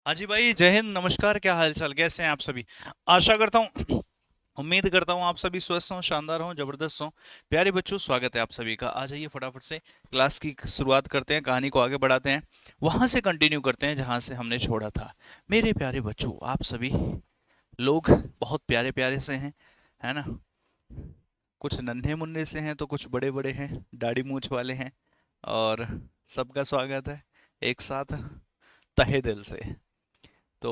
हाँ जी भाई, जय हिंद, नमस्कार। क्या हाल चाल, कैसे हैं आप सभी? आशा करता हूँ, उम्मीद करता हूँ आप सभी स्वस्थ हों, शानदार हों, जबरदस्त हों। प्यारे बच्चों, स्वागत है आप सभी का। आ जाइए फटाफट से क्लास की शुरुआत करते हैं, कहानी को आगे बढ़ाते हैं, वहां से कंटिन्यू करते हैं जहां से हमने छोड़ा था। मेरे प्यारे बच्चों, आप सभी लोग बहुत प्यारे प्यारे से हैं, है ना? कुछ नन्हे मुन्ने से हैं तो कुछ बड़े बड़े हैं, दाढ़ी मूछ वाले हैं। और सबका स्वागत है एक साथ, तहे दिल से। तो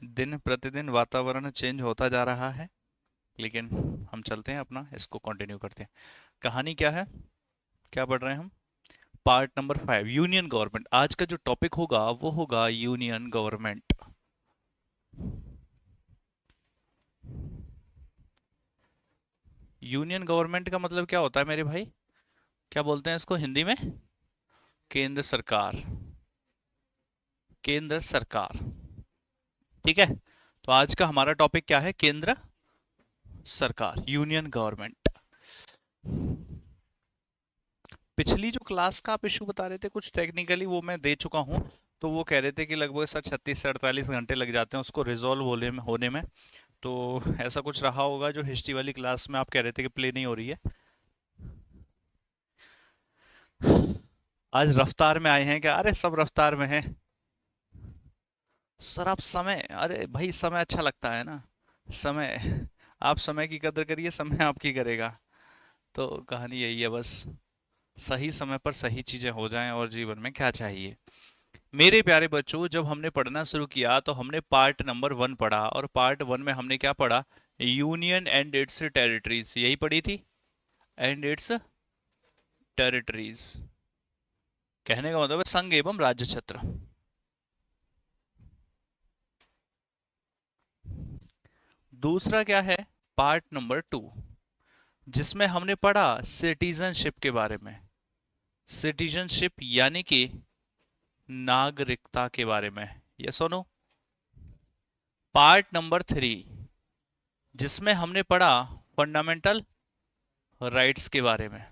दिन प्रतिदिन वातावरण चेंज होता जा रहा है, लेकिन हम चलते हैं, अपना इसको कंटिन्यू करते हैं। कहानी क्या है, क्या पढ़ रहे हैं हम? Part number 5, union government. आज का जो टॉपिक होगा वो होगा यूनियन गवर्नमेंट। यूनियन गवर्नमेंट का मतलब क्या होता है मेरे भाई? क्या बोलते हैं इसको हिंदी में? केंद्र सरकार। केंद्र सरकार, ठीक है। तो आज का हमारा टॉपिक क्या है? केंद्र सरकार, यूनियन गवर्नमेंट। पिछली जो क्लास का आप इशू बता रहे थे कुछ टेक्निकली, वो मैं दे चुका हूँ। तो वो कह रहे थे कि लगभग सर 36 से 48 घंटे लग जाते हैं उसको रिजॉल्व होने में। तो ऐसा कुछ रहा होगा जो हिस्ट्री वाली क्लास में आप कह रहे थे कि प्ले नहीं हो रही है। आज रफ्तार में आए हैं क्या? अरे सब रफ्तार में है सर। आप समय, अरे भाई समय अच्छा लगता है ना। समय, आप समय की कदर करिए, समय आपकी करेगा। तो कहानी यही है बस, सही समय पर सही चीजें हो जाएं और जीवन में क्या चाहिए। मेरे प्यारे बच्चों, जब हमने पढ़ना शुरू किया तो हमने पार्ट नंबर 1 पढ़ा, और पार्ट 1 में हमने क्या पढ़ा? यूनियन एंड इट्स टेरिटरीज, यही पढ़ी थी। एंड इट्स टेरिटरीज, कहने का मतलब है संघ एवं राज्य क्षेत्र। दूसरा क्या है? पार्ट नंबर 2, जिसमें हमने पढ़ा सिटीजनशिप के बारे में। सिटीजनशिप यानी कि नागरिकता के बारे में। ये सुनो। पार्ट नंबर 3, जिसमें हमने पढ़ा फंडामेंटल राइट्स के बारे में,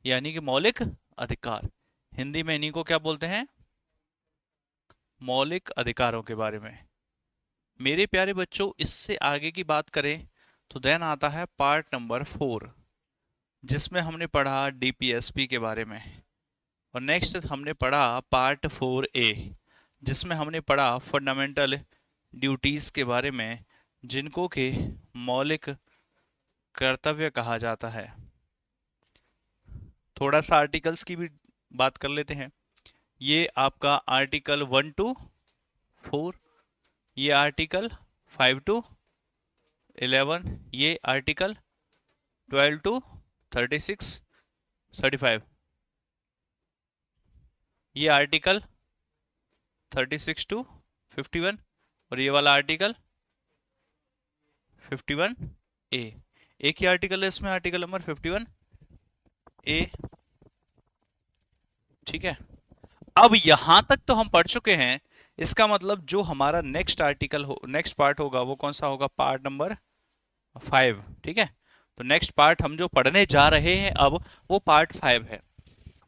यानी कि मौलिक अधिकार। हिंदी में इन्हीं को क्या बोलते हैं? मौलिक अधिकारों के बारे में। मेरे प्यारे बच्चों, इससे आगे की बात करें तो देन आता है पार्ट नंबर 4, जिसमें हमने पढ़ा डीपीएसपी के बारे में। और नेक्स्ट हमने पढ़ा पार्ट 4A, जिसमें हमने पढ़ा फंडामेंटल ड्यूटीज के बारे में, जिनको के मौलिक कर्तव्य कहा जाता है। थोड़ा सा आर्टिकल्स की भी बात कर लेते हैं। ये आपका आर्टिकल 1 to 4, ये आर्टिकल 5 to 11, ये आर्टिकल 12 to 36 35, ये आर्टिकल 36 to 51, और ये वाला आर्टिकल 51A। एक ही आर्टिकल है इसमें, आर्टिकल नंबर 51A, ठीक है। अब यहां तक तो हम पढ़ चुके हैं। इसका मतलब जो हमारा नेक्स्ट आर्टिकल हो, नेक्स्ट पार्ट होगा, वो कौन सा होगा? पार्ट नंबर 5, ठीक है। तो नेक्स्ट पार्ट हम जो पढ़ने जा रहे हैं अब, वो पार्ट 5 है।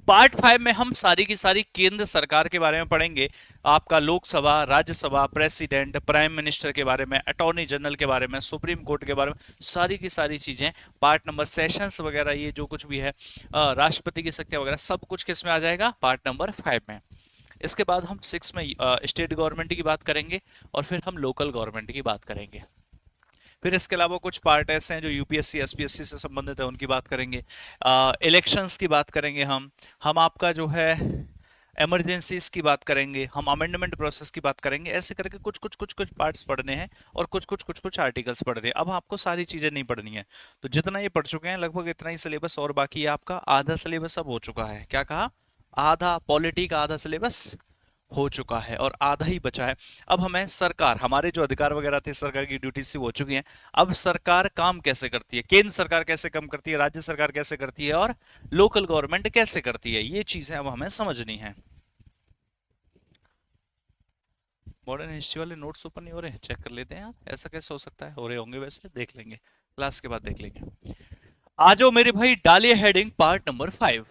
पार्ट 5 में हम सारी की सारी केंद्र सरकार के बारे में पढ़ेंगे। आपका Lok Sabha, Rajya Sabha, president, prime minister के बारे में, अटॉर्नी जनरल के बारे में, सुप्रीम कोर्ट के बारे में, सारी की सारी चीजें। पार्ट नंबर सेशंस वगैरह, ये जो कुछ भी है, राष्ट्रपति की शक्तियां वगैरह, सब कुछ किस में आ जाएगा? पार्ट नंबर 5 में। इसके बाद हम 6 में स्टेट गवर्नमेंट की बात करेंगे, और फिर हम लोकल गवर्नमेंट की बात करेंगे। फिर इसके अलावा कुछ पार्ट ऐसे हैं जो यूपीएससी एसपीएससी से संबंधित है, उनकी बात करेंगे। इलेक्शंस की बात करेंगे हम आपका जो है इमरजेंसीज की बात करेंगे, हम अमेंडमेंट प्रोसेस की बात करेंगे। ऐसे करके कुछ कुछ कुछ कुछ पार्ट्स पढ़ने हैं, और कुछ आर्टिकल्स पढ़ने हैं। अब आपको सारी चीजें नहीं पढ़नी है, तो जितना ये पढ़ चुके हैं लगभग इतना ही सिलेबस और बाकी है आपका। आधा सिलेबस अब हो चुका है। क्या कहा? आधा पॉलिटी का आधा सिलेबस हो चुका है और आधा ही बचा है। अब हमें सरकार, हमारे जो अधिकार वगैरह थे, सरकार की ड्यूटी से हो चुकी हैं। अब सरकार काम कैसे करती है, केंद्र सरकार कैसे काम करती है, राज्य सरकार कैसे करती है, और लोकल गवर्नमेंट कैसे करती है, ये चीजें अब हमें समझनी है। मॉडर्न हिस्ट्री वाले नोट्स ओपन नहीं हो रहे? चेक कर लेते हैं यार, ऐसा कैसे हो सकता है। हो रहे होंगे, वैसे देख लेंगे, क्लास के बाद देख लेंगे। आ जाओ मेरे भाई, डालिए हेडिंग पार्ट नंबर 5।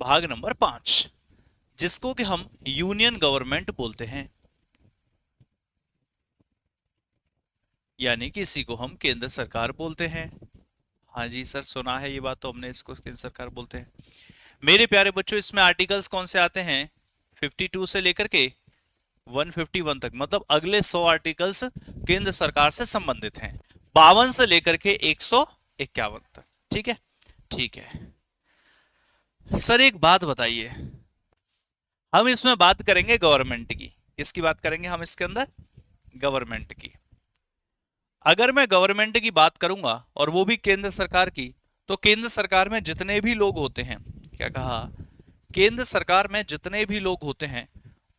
भाग नंबर 5, जिसको कि हम यूनियन गवर्नमेंट बोलते हैं, यानी कि इसी को हम केंद्र सरकार बोलते हैं। हाँ जी सर, सुना है ये बात तो हमने, इसको केंद्र सरकार बोलते हैं। मेरे प्यारे बच्चों, इसमें आर्टिकल्स कौन से आते हैं? 52 से लेकर के 151 तक, मतलब अगले 100 आर्टिकल्स केंद्र सरकार से संबंधित हैं। 52 से लेकर के 151 तक। ठीक है, ठीक है सर। एक बात बताइए, हम इसमें बात करेंगे गवर्नमेंट की। किसकी बात करेंगे हम इसके अंदर? गवर्नमेंट की। अगर मैं गवर्नमेंट की बात करूंगा और वो भी केंद्र सरकार की, तो केंद्र सरकार में जितने भी लोग होते हैं, क्या कहा? केंद्र सरकार में जितने भी लोग होते हैं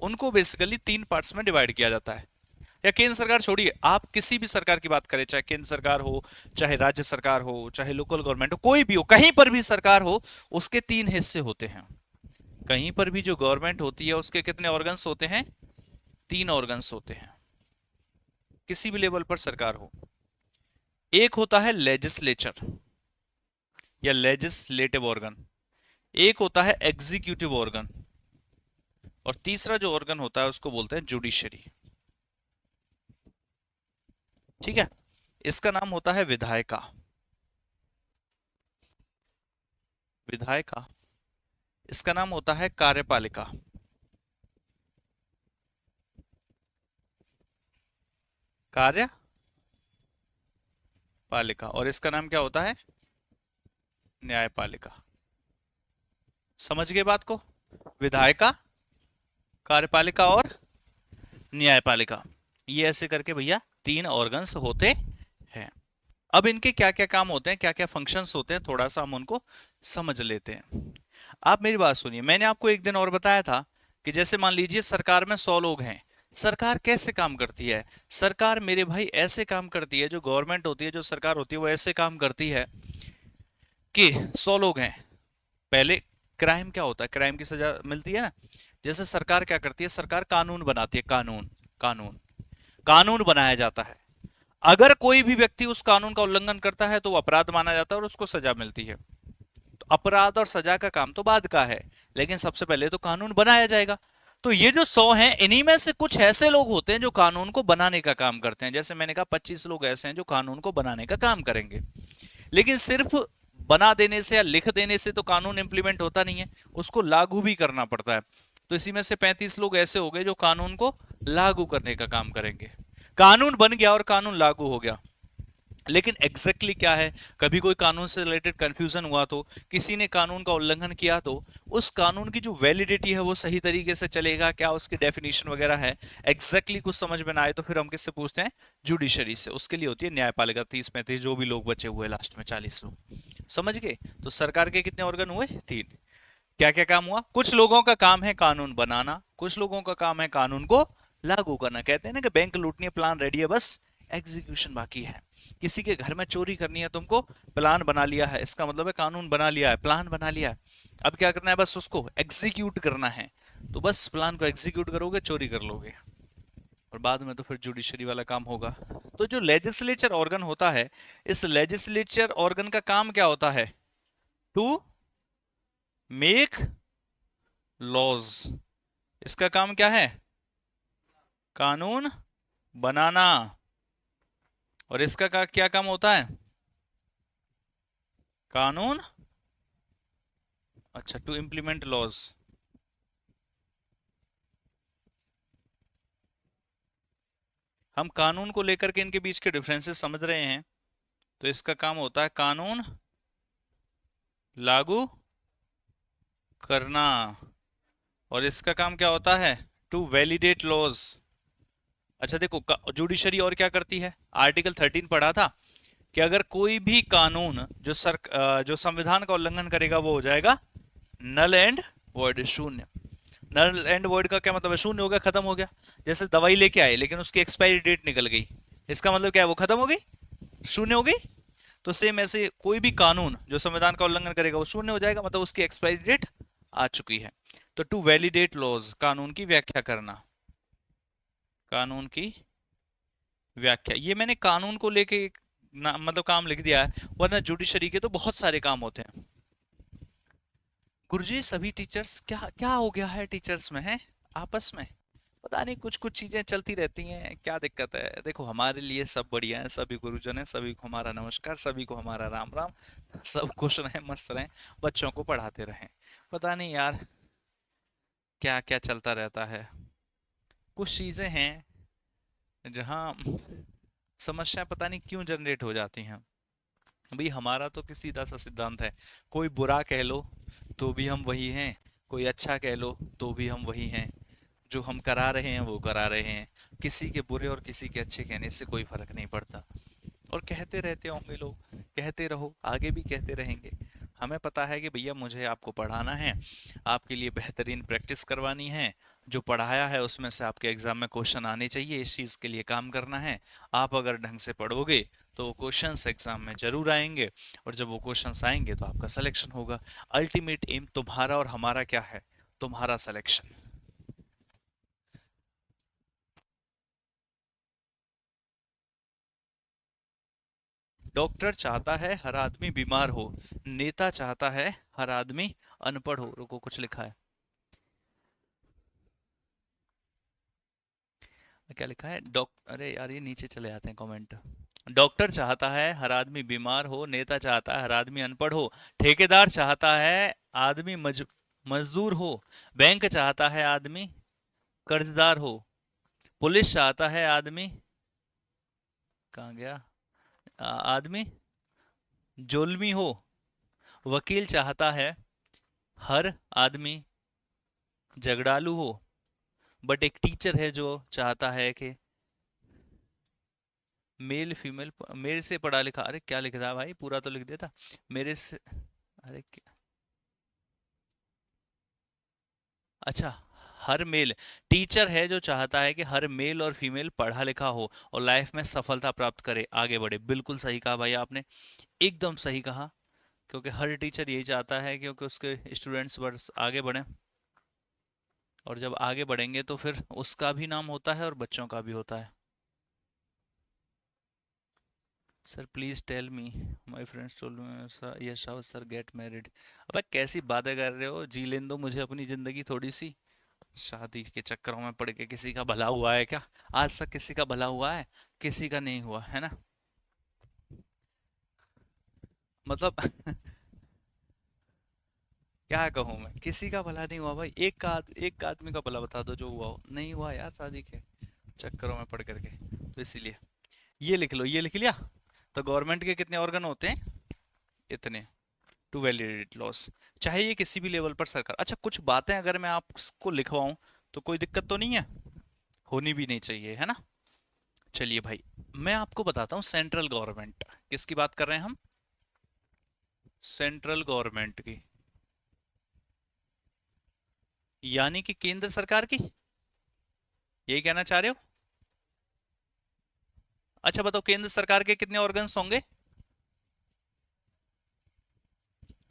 उनको बेसिकली 3 पार्ट्स में डिवाइड किया जाता है। या केंद्र सरकार छोड़िए, आप किसी भी सरकार की बात करें, चाहे केंद्र सरकार हो, चाहे राज्य सरकार हो, चाहे लोकल गवर्नमेंट हो, कोई भी हो, कहीं पर भी सरकार हो, उसके 3 हिस्से होते हैं। कहीं पर भी जो गवर्नमेंट होती है उसके कितने ऑर्गन्स होते हैं? 3 ऑर्गन्स होते हैं, किसी भी लेवल पर सरकार हो। एक होता है लेजिस्लेचर या लेजिस्लेटिव ऑर्गन, एक होता है एग्जीक्यूटिव ऑर्गन, और तीसरा जो ऑर्गन होता है उसको बोलते हैं जुडिशरी। ठीक है, इसका नाम होता है विधायिका। विधायिका। इसका नाम होता है कार्यपालिका। कार्यपालिका। और इसका नाम क्या होता है? न्यायपालिका। समझ गए बात को? विधायिका, कार्यपालिका और न्यायपालिका, ये ऐसे करके भैया 3 ऑर्गन्स होते हैं। अब इनके क्या क्या काम होते हैं, क्या क्या फंक्शंस होते हैं, थोड़ा सा हम उनको समझ लेते हैं। आप मेरी बात सुनिए, मैंने आपको एक दिन और बताया था कि जैसे मान लीजिए सरकार में 100 लोग हैं। सरकार कैसे काम करती है? सरकार मेरे भाई ऐसे काम करती है, जो गवर्नमेंट होती है, जो सरकार होती है, वो ऐसे काम करती है कि 100 लोग हैं। पहले क्राइम क्या होता है? क्राइम की सजा मिलती है ना। जैसे सरकार क्या करती है? सरकार कानून बनाती है। कानून कानून कानून बनाया जाता है। अगर कोई भी व्यक्ति उस कानून का उल्लंघन करता है तो वो अपराध माना जाता है और उसको सजा मिलती है। तो अपराध और सजा का काम तो बाद का है, लेकिन सबसे पहले तो कानून बनाया जाएगा। तो ये जो 100 हैं, इन्हीं में से कुछ ऐसे लोग होते हैं जो कानून को बनाने का काम करते हैं। जैसे मैंने कहा 25 लोग ऐसे हैं जो कानून को बनाने का काम करेंगे। लेकिन सिर्फ बना देने से या लिख देने से तो कानून इंप्लीमेंट होता नहीं है, उसको लागू भी करना पड़ता है। तो इसी में से 35 लोग ऐसे हो गए जो कानून को लागू करने का काम करेंगे। कानून बन गया और कानून लागू हो गया, लेकिन एग्जैक्टली क्या है? कभी कोई कानून से रिलेटेड कंफ्यूजन हुआ तो, किसी ने कानून का उल्लंघन किया तो उस कानून की जो वैलिडिटी है वो सही तरीके से चलेगा क्या, उसकी डेफिनेशन वगैरह है, एग्जैक्टली कुछ समझ में ना आए तो फिर हम किससे पूछते हैं? जुडिशरी से। उसके लिए होती है न्यायपालिका। 30-35 जो भी लोग बचे हुए, लास्ट में 40 लोग। समझ गए? तो सरकार के कितने ऑर्गन हुए? 3। क्या क्या काम हुआ? कुछ लोगों का काम है कानून बनाना, कुछ लोगों का काम है कानून को लागू करना। कहते हैं ना कि बैंक लूटनी है, प्लान रेडी है, बस एग्जीक्यूशन बाकी है। किसी के घर में चोरी करनी है, तुमको प्लान बना लिया है, इसका मतलब है कानून बना लिया है, प्लान बना लिया है। अब क्या करना है? बस उसको एग्जीक्यूट करना है। तो बस प्लान को एग्जीक्यूट करोगे, चोरी कर लोगे, और बाद में तो फिर जुडिशरी वाला काम होगा। तो जो लेजिस्लेचर ऑर्गन होता है, इस लेजिस्लेचर ऑर्गन का काम क्या होता है? To make laws. इसका काम क्या है? कानून बनाना। और इसका क्या काम होता है? कानून, अच्छा, टू इंप्लीमेंट लॉज। हम कानून को लेकर के इनके बीच के डिफरेंसेस समझ रहे हैं। तो इसका काम होता है कानून लागू करना, और इसका काम क्या होता है? To validate laws. अच्छा देखो, जुडिशरी और क्या करती है? आर्टिकल 13 पढ़ा था कि अगर कोई भी कानून जो संविधान का उल्लंघन करेगा वो हो जाएगा नल एंड वॉइड, शून्य। नल एंड वॉइड का क्या मतलब है? शून्य हो गया, खत्म हो गया। जैसे दवाई लेके आए लेकिन उसकी एक्सपायरी डेट निकल गई, इसका मतलब क्या है? वो खत्म हो गई, शून्य हो गई। तो सेम ऐसे कोई भी कानून जो संविधान का उल्लंघन करेगा वो शून्य हो जाएगा, मतलब उसकी एक्सपायरी डेट आ चुकी है। तो टू वैलिडेट लॉज, कानून की व्याख्या करना। कानून की व्याख्या, ये मैंने कानून को लेके मतलब काम लिख दिया है, वरना जुडिशरी के तो बहुत सारे काम होते हैं। गुरुजी सभी टीचर्स, क्या क्या हो गया है टीचर्स में है आपस में? पता नहीं कुछ कुछ चीजें चलती रहती हैं, क्या दिक्कत है? देखो हमारे लिए सब बढ़िया है, सभी गुरुजन है, सभी को हमारा नमस्कार, सभी को हमारा राम राम। सब खुश रहें, मस्त रहें, बच्चों को पढ़ाते रहें। पता नहीं यार क्या क्या चलता रहता है। कुछ चीजें हैं जहाँ समस्या पता नहीं क्यों जनरेट हो जाती हैं। भाई हमारा तो कि सीधा सा सिद्धांत है, कोई बुरा कह लो तो भी हम वही हैं, कोई अच्छा कह लो तो भी हम वही हैं। जो हम करा रहे हैं वो करा रहे हैं। किसी के बुरे और किसी के अच्छे कहने से कोई फर्क नहीं पड़ता। और कहते रहते होंगे लोग, कहते रहो, आगे भी कहते रहेंगे। हमें पता है कि भैया मुझे आपको पढ़ाना है, आपके लिए बेहतरीन प्रैक्टिस करवानी है। जो पढ़ाया है उसमें से आपके एग्जाम में क्वेश्चन आने चाहिए, इस चीज़ के लिए काम करना है। आप अगर ढंग से पढ़ोगे तो वो क्वेश्चंस एग्जाम में जरूर आएंगे, और जब वो क्वेश्चंस आएंगे तो आपका सिलेक्शन होगा। अल्टीमेट एम तुम्हारा और हमारा क्या है? तुम्हारा सिलेक्शन। डॉक्टर चाहता है हर आदमी बीमार हो, नेता चाहता है हर आदमी अनपढ़ हो। रुको कुछ लिखा है, क्या लिखा है? अरे यार ये नीचे चले आते हैं कमेंट। डॉक्टर चाहता है हर आदमी बीमार हो, नेता चाहता है हर आदमी अनपढ़ हो, ठेकेदार चाहता है आदमी मजदूर हो, बैंक चाहता है आदमी कर्जदार हो, पुलिस चाहता है आदमी, कहाँ गया, आदमी जुल्मी हो, वकील चाहता है हर आदमी झगड़ालू हो, बट एक टीचर है जो चाहता है कि मेल फीमेल, मेरे से पढ़ा लिखा, अरे क्या लिख रहा है भाई, पूरा तो लिख देता। मेरे से, अरे क्या, अच्छा, हर मेल, टीचर है जो चाहता है कि हर मेल और फीमेल पढ़ा लिखा हो और लाइफ में सफलता प्राप्त करे, आगे बढ़े। बिल्कुल सही कहा भाई आपने, एकदम सही कहा। क्योंकि हर टीचर यही चाहता है क्योंकि उसके स्टूडेंट्स बस आगे बढ़ें, और जब आगे बढ़ेंगे तो फिर उसका भी नाम होता है और बच्चों का भी होता है। Sir please tell me, my friends told me yes how sir get married. अबे कैसी बातें कर रहे हो, जी लेने दो मुझे अपनी जिंदगी थोड़ी सी। शादी के चक्करों में पड़ के किसी का भला हुआ है क्या? आज तक किसी का भला हुआ है? किसी का नहीं हुआ है ना। मतलब क्या कहूँ मैं, किसी का भला नहीं हुआ भाई। एक आदमी का भला बता दो जो हुआ हो। नहीं हुआ यार शादी के चक्करों में पड़ करके। तो इसीलिए ये लिख लो, ये लिख लिया। तो गवर्नमेंट के कितने ऑर्गन होते हैं? इतने, टू वैलिडेट लॉस। चाहे ये किसी भी लेवल पर सरकार, अच्छा कुछ बातें अगर मैं आपको लिखवाऊं तो कोई दिक्कत तो नहीं है? होनी भी नहीं चाहिए है ना। चलिए भाई, मैं आपको बताता हूँ सेंट्रल गवर्नमेंट किसकी बात कर रहे हैं हम, सेंट्रल गवर्नमेंट की, यानी कि केंद्र सरकार की। यही कहना चाह रहे हो? अच्छा बताओ केंद्र सरकार के कितने ऑर्गन्स होंगे?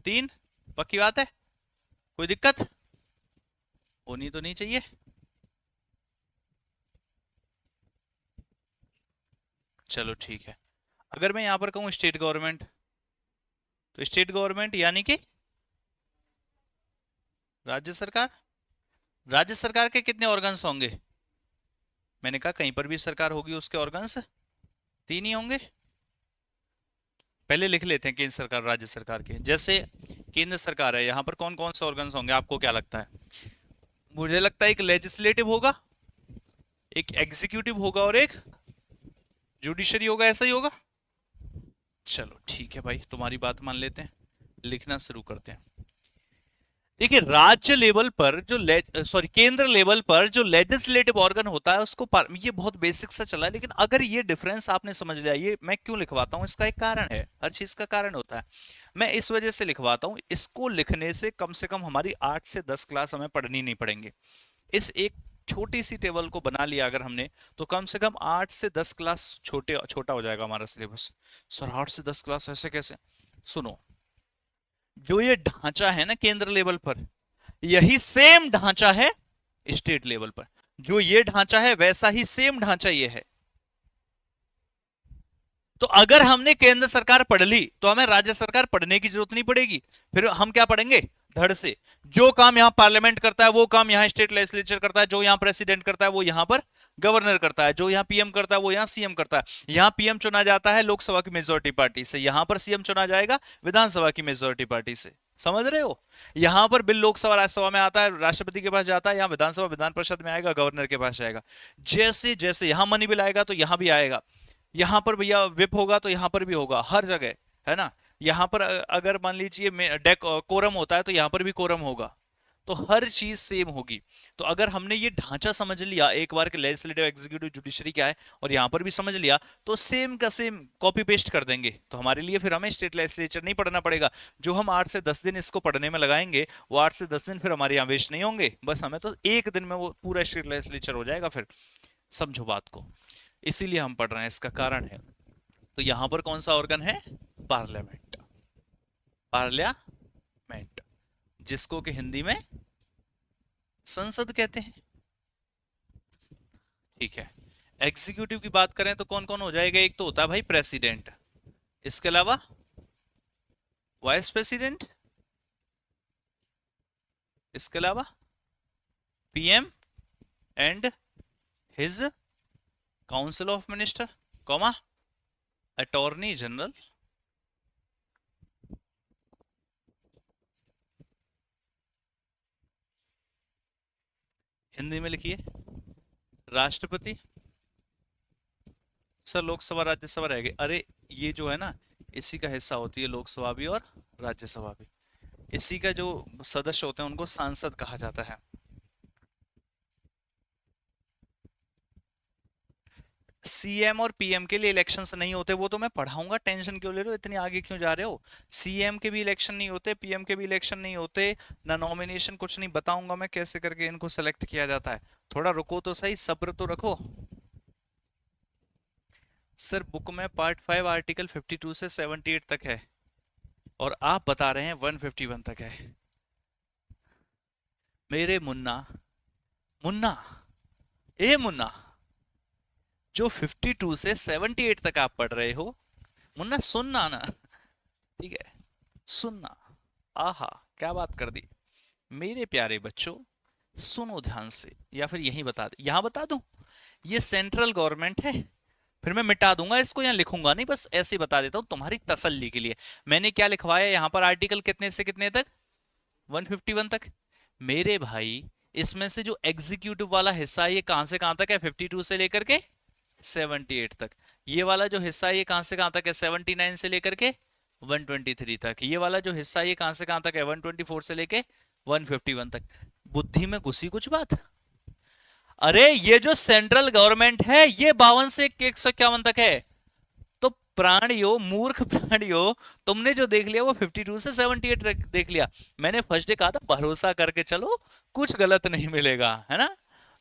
3? पक्की बात है? कोई दिक्कत? होनी तो नहीं चाहिए। चलो ठीक है। अगर मैं यहां पर कहूं स्टेट गवर्नमेंट, तो स्टेट गवर्नमेंट यानी कि राज्य सरकार। राज्य सरकार के कितने ऑर्गन्स होंगे? मैंने कहा कहीं पर भी सरकार होगी उसके ऑर्गन्स 3 ही होंगे। पहले लिख लेते हैं केंद्र सरकार राज्य सरकार के। जैसे केंद्र सरकार है, यहां पर कौन कौन से ऑर्गन्स होंगे आपको क्या लगता है? मुझे लगता है एक लेजिस्लेटिव होगा, एक एग्जीक्यूटिव होगा और एक जुडिशरी होगा, ऐसा ही होगा। चलो ठीक है भाई, तुम्हारी बात मान लेते हैं, लिखना शुरू करते हैं। देखिए राज्य लेवल पर जो सॉरी केंद्र लेवल पर जो लेजिस्लेटिव ऑर्गन होता है उसको ये बहुत बेसिक सा चला है, लेकिन अगर ये डिफरेंस आपने समझ लिया, ये मैं क्यों लिखवाता हूं, इसका एक कारण है, हर चीज का कारण होता है। मैं इस वजह से लिखवाता हूं, इसको लिखने से कम हमारी 8 से 10 क्लास हमें पढ़नी नहीं पड़ेंगे। इस एक छोटी सी टेबल को बना लिया अगर हमने, तो कम से कम 8 से 10 क्लास छोटा हो जाएगा हमारा सिलेबस। सर 8 से 10 क्लास ऐसे कैसे? सुनो, जो ये ढांचा है ना केंद्र लेवल पर, यही सेम ढांचा है स्टेट लेवल पर। जो ये ढांचा है वैसा ही सेम ढांचा ये है। तो अगर हमने केंद्र सरकार पढ़ ली तो हमें राज्य सरकार पढ़ने की जरूरत नहीं पड़ेगी। फिर हम क्या पढ़ेंगे? धड़ से। जो काम यहाँ पार्लियामेंट करता है वो काम यहाँ स्टेट लेजिस्लेचर करता है, जो यहाँ प्रेसिडेंट करता है वो यहाँ पर गवर्नर करता है, जो यहाँ पीएम करता है वो यहाँ सीएम करता है। यहाँ पीएम चुना जाता है लोकसभा की मेजोरिटी पार्टी से, यहाँ पर सीएम चुना जाएगा विधानसभा की मेजोरिटी पार्टी से। समझ रहे हो? यहाँ पर बिल लोकसभा राज्यसभा में आता है, राष्ट्रपति के पास जाता है, यहाँ विधानसभा विधान परिषद में आएगा, गवर्नर के पास जाएगा। जैसे जैसे यहाँ मनी बिल आएगा तो यहाँ भी आएगा, यहाँ पर भैया विप होगा तो यहाँ पर भी होगा, हर जगह, है ना। यहाँ पर अगर मान लीजिए कोरम होता है तो यहाँ पर भी कोरम होगा, तो हर चीज सेम होगी। तो अगर हमने ये ढांचा समझ लिया एक बार के लेजिस्लेटिव एग्जीक्यूटिव जुडिशरी क्या है, और यहाँ पर भी समझ लिया, तो सेम का सेम कॉपी पेस्ट कर देंगे। तो हमारे लिए फिर हमें स्टेट लेजिस्लेचर नहीं पढ़ना पड़ेगा। जो हम 8 से 10 दिन इसको पढ़ने में लगाएंगे, वो 8 से 10 दिन फिर हमारे यहाँ वेस्ट नहीं होंगे, बस हमें तो एक दिन में वो पूरा स्टेट लेजिस्लेचर हो जाएगा फिर। समझो बात को, इसीलिए हम पढ़ रहे हैं, इसका कारण है। तो यहां पर कौन सा ऑर्गन है? पार्लियामेंट। पार्लियामेंट, जिसको कि हिंदी में संसद कहते हैं। ठीक है। एग्जीक्यूटिव की बात करें तो कौन कौन हो जाएगा? एक तो होता है भाई प्रेसिडेंट, इसके अलावा वाइस प्रेसिडेंट, इसके अलावा PM and his council of minister, comma attorney general, Hindi में लिखिए राष्ट्रपति। सर लोकसभा राज्यसभा रह गए, अरे ये जो है ना, इसी का हिस्सा होती है लोकसभा भी और राज्यसभा भी। इसी का जो सदस्य होते हैं उनको सांसद कहा जाता है। सीएम और पीएम के लिए इलेक्शंस नहीं होते, वो तो मैं पढ़ाऊंगा, टेंशन क्यों ले रहे हो, इतनी आगे क्यों जा रहे हो। सीएम के भी इलेक्शन नहीं होते, पीएम के भी इलेक्शन नहीं होते, ना नॉमिनेशन, कुछ नहीं। बताऊंगा मैं कैसे करके इनको सेलेक्ट किया जाता है। थोड़ा रुको तो सही, सब्र तो रखो। सर बुक में पार्ट 5 आर्टिकल 52 से 78 तक है, और आप बता रहे हैं 151 तक है। मेरे मुन्ना, मुन्ना, ए मुन्ना, जो 52 से 78 तक आप पढ़ रहे हो, मुन्ना सुनना ना, ठीक है, सुनना। आहा क्या बात कर दी। मेरे प्यारे बच्चों सुनो ध्यान से, या फिर यहीं बता दे, यहां बता दूं, ये सेंट्रल गवर्नमेंट है। फिर मैं मिटा दूंगा इसको, यहाँ लिखूंगा नहीं, बस ऐसे ही बता देता हूं तुम्हारी तसल्ली के लिए। मैंने क्या लिखवाया यहाँ पर, आर्टिकल कितने से कितने तक? 151 तक। मेरे भाई इसमें से जो एग्जीक्यूटिव वाला हिस्सा है ये कहां से कहां तक है? 52 से लेकर के 78 तक। ये वाला जो हिस्सा है ये कहां से कहां तक है? 79 से लेकर के 123 तक। ये वाला जो हिस्सा है ये कहां से कहां तक है? 124 से लेके 151 तक। बुद्धि में घुसी कुछ बात? अरे ये जो सेंट्रल गवर्नमेंट है ये 52 से 151 तक है। तो प्राणियों, मूर्ख प्राणियों, तुमने जो देख लिया वो 52 से 78 तक देख लिया। मैंने फर्स्ट डे कहा था भरोसा करके चलो, कुछ गलत नहीं मिलेगा, है ना।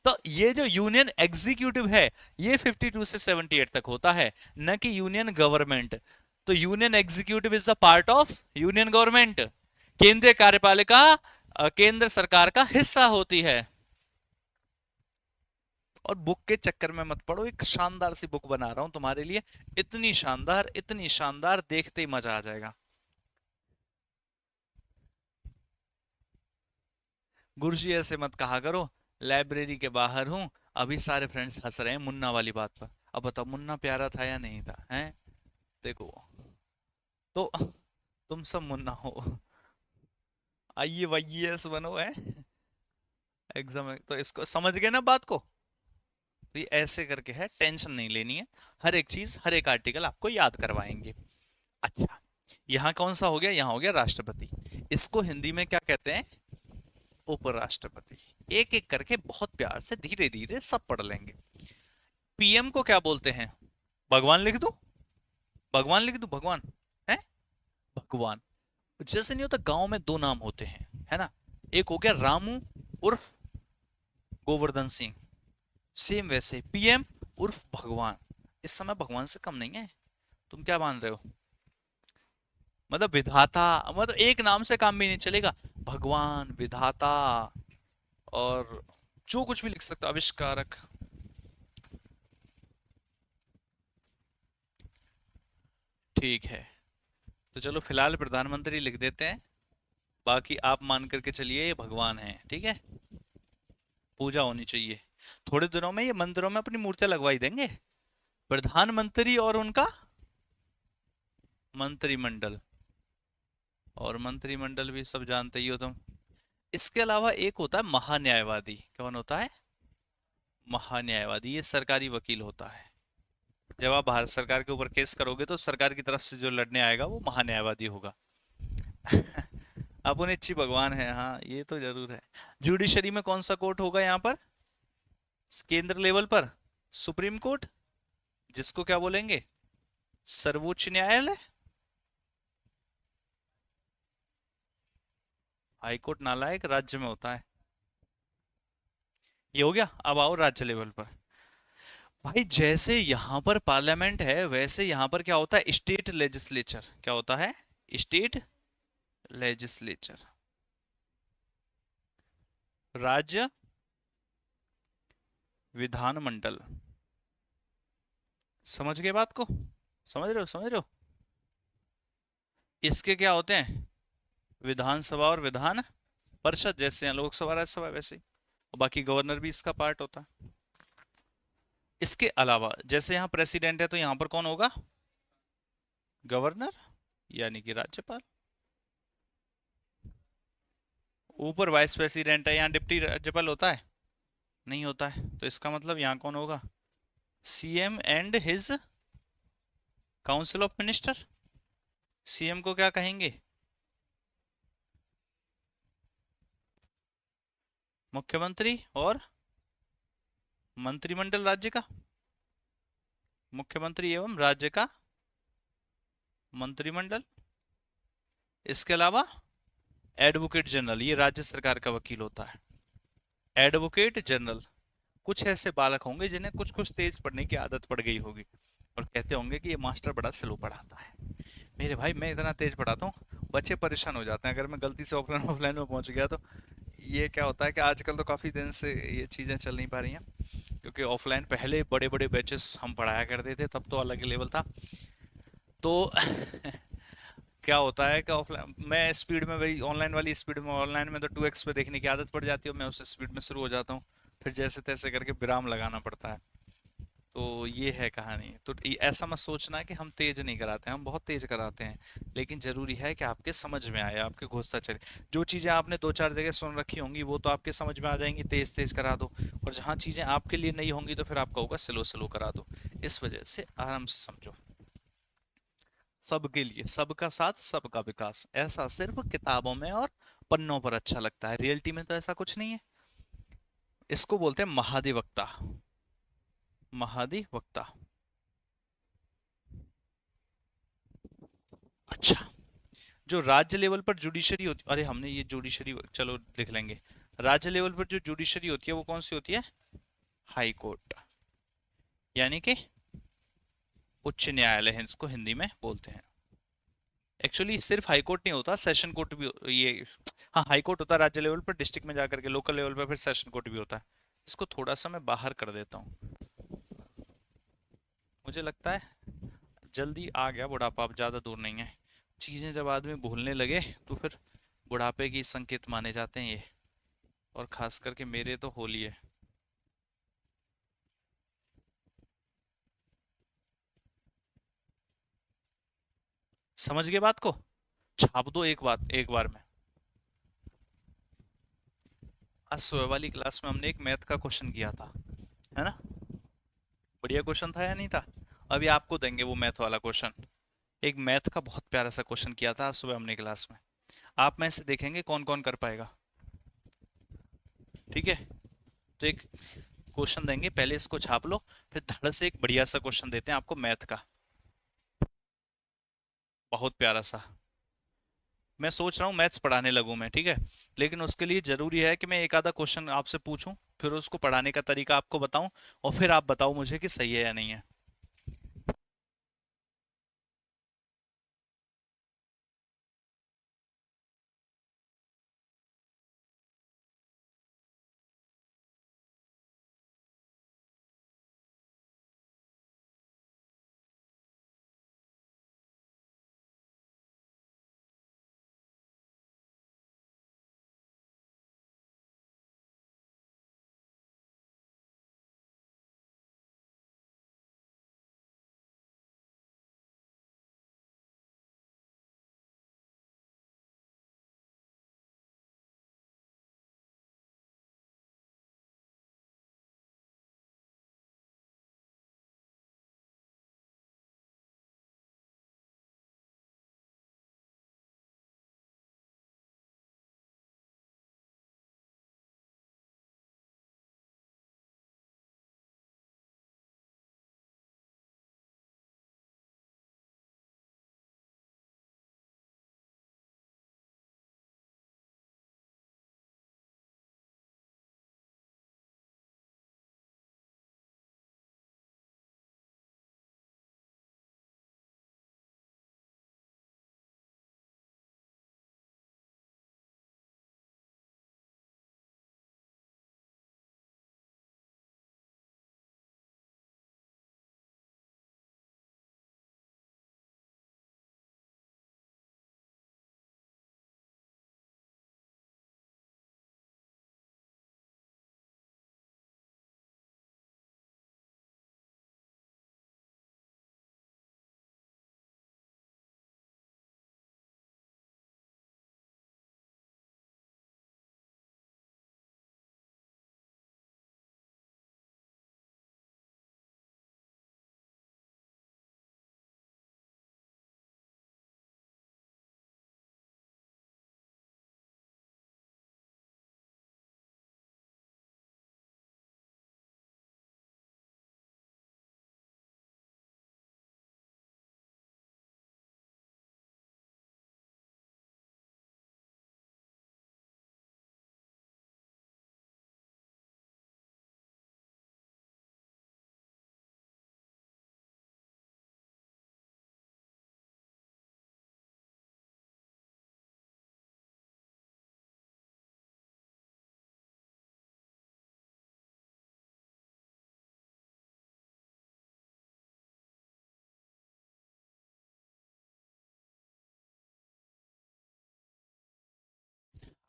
तो ये जो यूनियन एग्जीक्यूटिव है ये 52 से 78 तक होता है, न कि यूनियन गवर्नमेंट। तो union executive is the part of union government. केंद्रीय कार्यपालिका केंद्र सरकार का हिस्सा होती है। और बुक के चक्कर में मत पड़ो, एक शानदार सी बुक बना रहा हूं तुम्हारे लिए, इतनी शानदार, इतनी शानदार, देखते ही मजा आ जाएगा। गुरुजी ऐसे मत कहा करो, लाइब्रेरी के बाहर हूं, अभी सारे फ्रेंड्स हंस रहे हैं मुन्ना वाली बात पर। अब बताओ मुन्ना प्यारा था या नहीं था? हैं, देखो, तो तुम सब मुन्ना हो, आइए वाईएएस बनो है एग्जाम में। तो इसको समझ गए ना बात को? तो ये ऐसे करके है, टेंशन नहीं लेनी है, हर एक चीज, हर एक आर्टिकल आपको याद करवाएंगे। अच्छा, यहाँ कौन सा हो गया? यहाँ हो गया राष्ट्रपति। इसको हिंदी में क्या कहते हैं? उपराष्ट्रपति। एक एक करके बहुत प्यार से धीरे धीरे सब पढ़ लेंगे। पीएम को क्या बोलते हैं? भगवान लिख दो, भगवान लिख दो, भगवान है, भगवान। जैसे नहीं होता गांव में दो नाम होते हैं, है ना, एक हो गया रामू उर्फ गोवर्धन सिंह, सेम वैसे पीएम उर्फ भगवान। इस समय भगवान से कम नहीं है। तुम क्या मान रहे हो? मतलब विधाता, मतलब एक नाम से काम भी नहीं चलेगा, भगवान, विधाता, और जो कुछ भी लिख सकते हो, आविष्कारक। ठीक है, तो चलो फिलहाल प्रधानमंत्री लिख देते हैं। बाकी आप मान करके चलिए ये भगवान है, ठीक है, पूजा होनी चाहिए। थोड़े दिनों में ये मंदिरों में अपनी मूर्तियां लगवाई देंगे, प्रधानमंत्री और उनका मंत्रिमंडल। और मंत्रिमंडल भी सब जानते ही हो तुम। इसके अलावा एक होता है महान्यायवादी। कौन होता है? महान्यायवादी, ये सरकारी वकील होता है। जब आप भारत सरकार के ऊपर केस करोगे तो सरकार की तरफ से जो लड़ने आएगा वो महान्यायवादी होगा। अपनिच्छी भगवान है, हाँ ये तो जरूर है। जुडिशरी में कौन सा कोर्ट होगा यहाँ पर? केंद्र लेवल पर सुप्रीम कोर्ट, जिसको क्या बोलेंगे? सर्वोच्च न्यायालय। हाई कोर्ट नालायक राज्य में होता है। ये हो गया। अब आओ राज्य लेवल पर। भाई जैसे यहां पर पार्लियामेंट है वैसे यहां पर क्या होता है? State legislature. क्या होता है? State legislature. राज्य विधानमंडल। समझ गए बात को? समझ रहे हो? समझ रहे हो? इसके क्या होते हैं? विधानसभा और विधान परिषद, जैसे हैं लोकसभा राज्यसभा वैसे ही। और बाकी गवर्नर भी इसका पार्ट होता है। इसके अलावा जैसे यहाँ प्रेसिडेंट है तो यहाँ पर कौन होगा? गवर्नर, यानी कि राज्यपाल। ऊपर वाइस प्रेसिडेंट है, यहाँ डिप्टी राज्यपाल होता है? नहीं होता है। तो इसका मतलब यहाँ कौन होगा? CM and his council of minister. CM को क्या कहेंगे? मुख्यमंत्री। और मंत्रिमंडल राज्य का, मुख्यमंत्री एवं राज्य का मंत्रिमंडल। इसके अलावा एडवोकेट जनरल, ये राज्य सरकार का वकील होता है। Advocate general. कुछ ऐसे बालक होंगे जिन्हें कुछ कुछ तेज पढ़ने की आदत पड़ गई होगी और कहते होंगे कि ये मास्टर बड़ा स्लो पढ़ाता है। मेरे भाई मैं इतना तेज पढ़ाता हूँ, बच्चे परेशान हो जाते हैं अगर मैं गलती से ऑफलाइन ऑफलाइन में पहुंच गया तो। ये क्या होता है कि आजकल तो काफ़ी दिन से ये चीज़ें चल नहीं पा रही हैं, क्योंकि ऑफलाइन पहले बड़े बड़े बैचेस हम पढ़ाया करते थे, तब तो अलग ही लेवल था। तो क्या होता है कि ऑफलाइन मैं स्पीड में, वही ऑनलाइन वाली स्पीड में, ऑनलाइन में तो 2x पे देखने की आदत पड़ जाती है, मैं उस स्पीड में शुरू हो जाता हूँ, फिर जैसे तैसे करके विराम लगाना पड़ता है। तो ये है कहानी। तो ऐसा मत सोचना कि हम तेज नहीं कराते हैं, हम बहुत तेज कराते हैं, लेकिन जरूरी है कि आपके समझ में आए, आपके घुसता चले। जो चीज़ें आपने दो चार जगह सुन रखी होंगी वो तो आपके समझ में आ जाएंगी, तेज तेज करा दो। और जहाँ चीज़ें आपके लिए नहीं होंगी तो फिर आपका होगा स्लो स्लो करा दो। इस वजह से आराम से समझो। सबके लिए सबका साथ सबका विकास, ऐसा सिर्फ किताबों में और पन्नों पर अच्छा लगता है, रियलिटी में तो ऐसा कुछ नहीं है। इसको बोलते हैं महाधिवक्ता। महाधिवक्ता। अच्छा, जो राज्य लेवल पर जुडिशरी होती, अरे हमने ये जुडिशरी चलो लिख लेंगे। राज्य लेवल पर जो जुडिशरी होती है वो कौन सी होती है? हाई कोर्ट, यानी कि उच्च न्यायालय है, इसको हिंदी में बोलते हैं। एक्चुअली सिर्फ हाई कोर्ट नहीं होता, सेशन कोर्ट भी ये, हाँ हाई कोर्ट होता है राज्य लेवल पर, डिस्ट्रिक्ट में जाकर के लोकल लेवल पर फिर सेशन कोर्ट भी होता है। इसको थोड़ा सा मैं बाहर कर देता हूँ, मुझे लगता है जल्दी आ गया बुढ़ापा, अब ज़्यादा दूर नहीं है। चीज़ें जब आदमी भूलने लगे तो फिर बुढ़ापे की संकेत माने जाते हैं ये, और खास करके मेरे तो होली है। समझ गए बात को? छाप दो एक बात एक बार में। आज सुबह वाली क्लास में हमने एक मैथ का क्वेश्चन किया था, है ना? बढ़िया क्वेश्चन था या नहीं था? अभी आपको देंगे वो मैथ वाला क्वेश्चन। एक मैथ का बहुत प्यारा सा क्वेश्चन किया था आज सुबह हमने क्लास में। आप में से देखेंगे कौन कौन कर पाएगा। ठीक है, तो एक क्वेश्चन देंगे, पहले इसको छाप लो, फिर धड़ से एक बढ़िया सा क्वेश्चन देते हैं आपको मैथ का, बहुत प्यारा सा। मैं सोच रहा हूँ मैथ्स पढ़ाने लगूं मैं, ठीक है, लेकिन उसके लिए जरूरी है कि मैं एक आधा क्वेश्चन आपसे पूछूं, फिर उसको पढ़ाने का तरीका आपको बताऊं, और फिर आप बताओ मुझे कि सही है या नहीं है।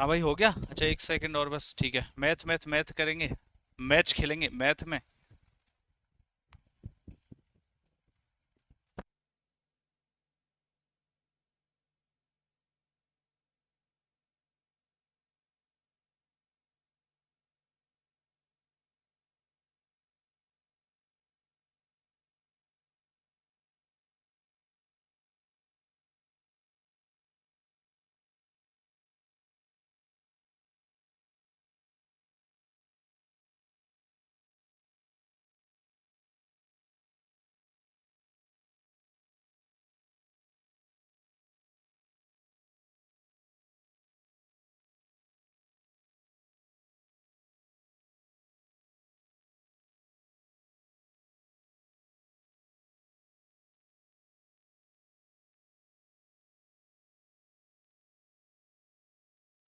हाँ भाई हो गया। अच्छा एक सेकंड और बस, ठीक है। मैथ मैथ मैथ करेंगे, मैच खेलेंगे मैथ में।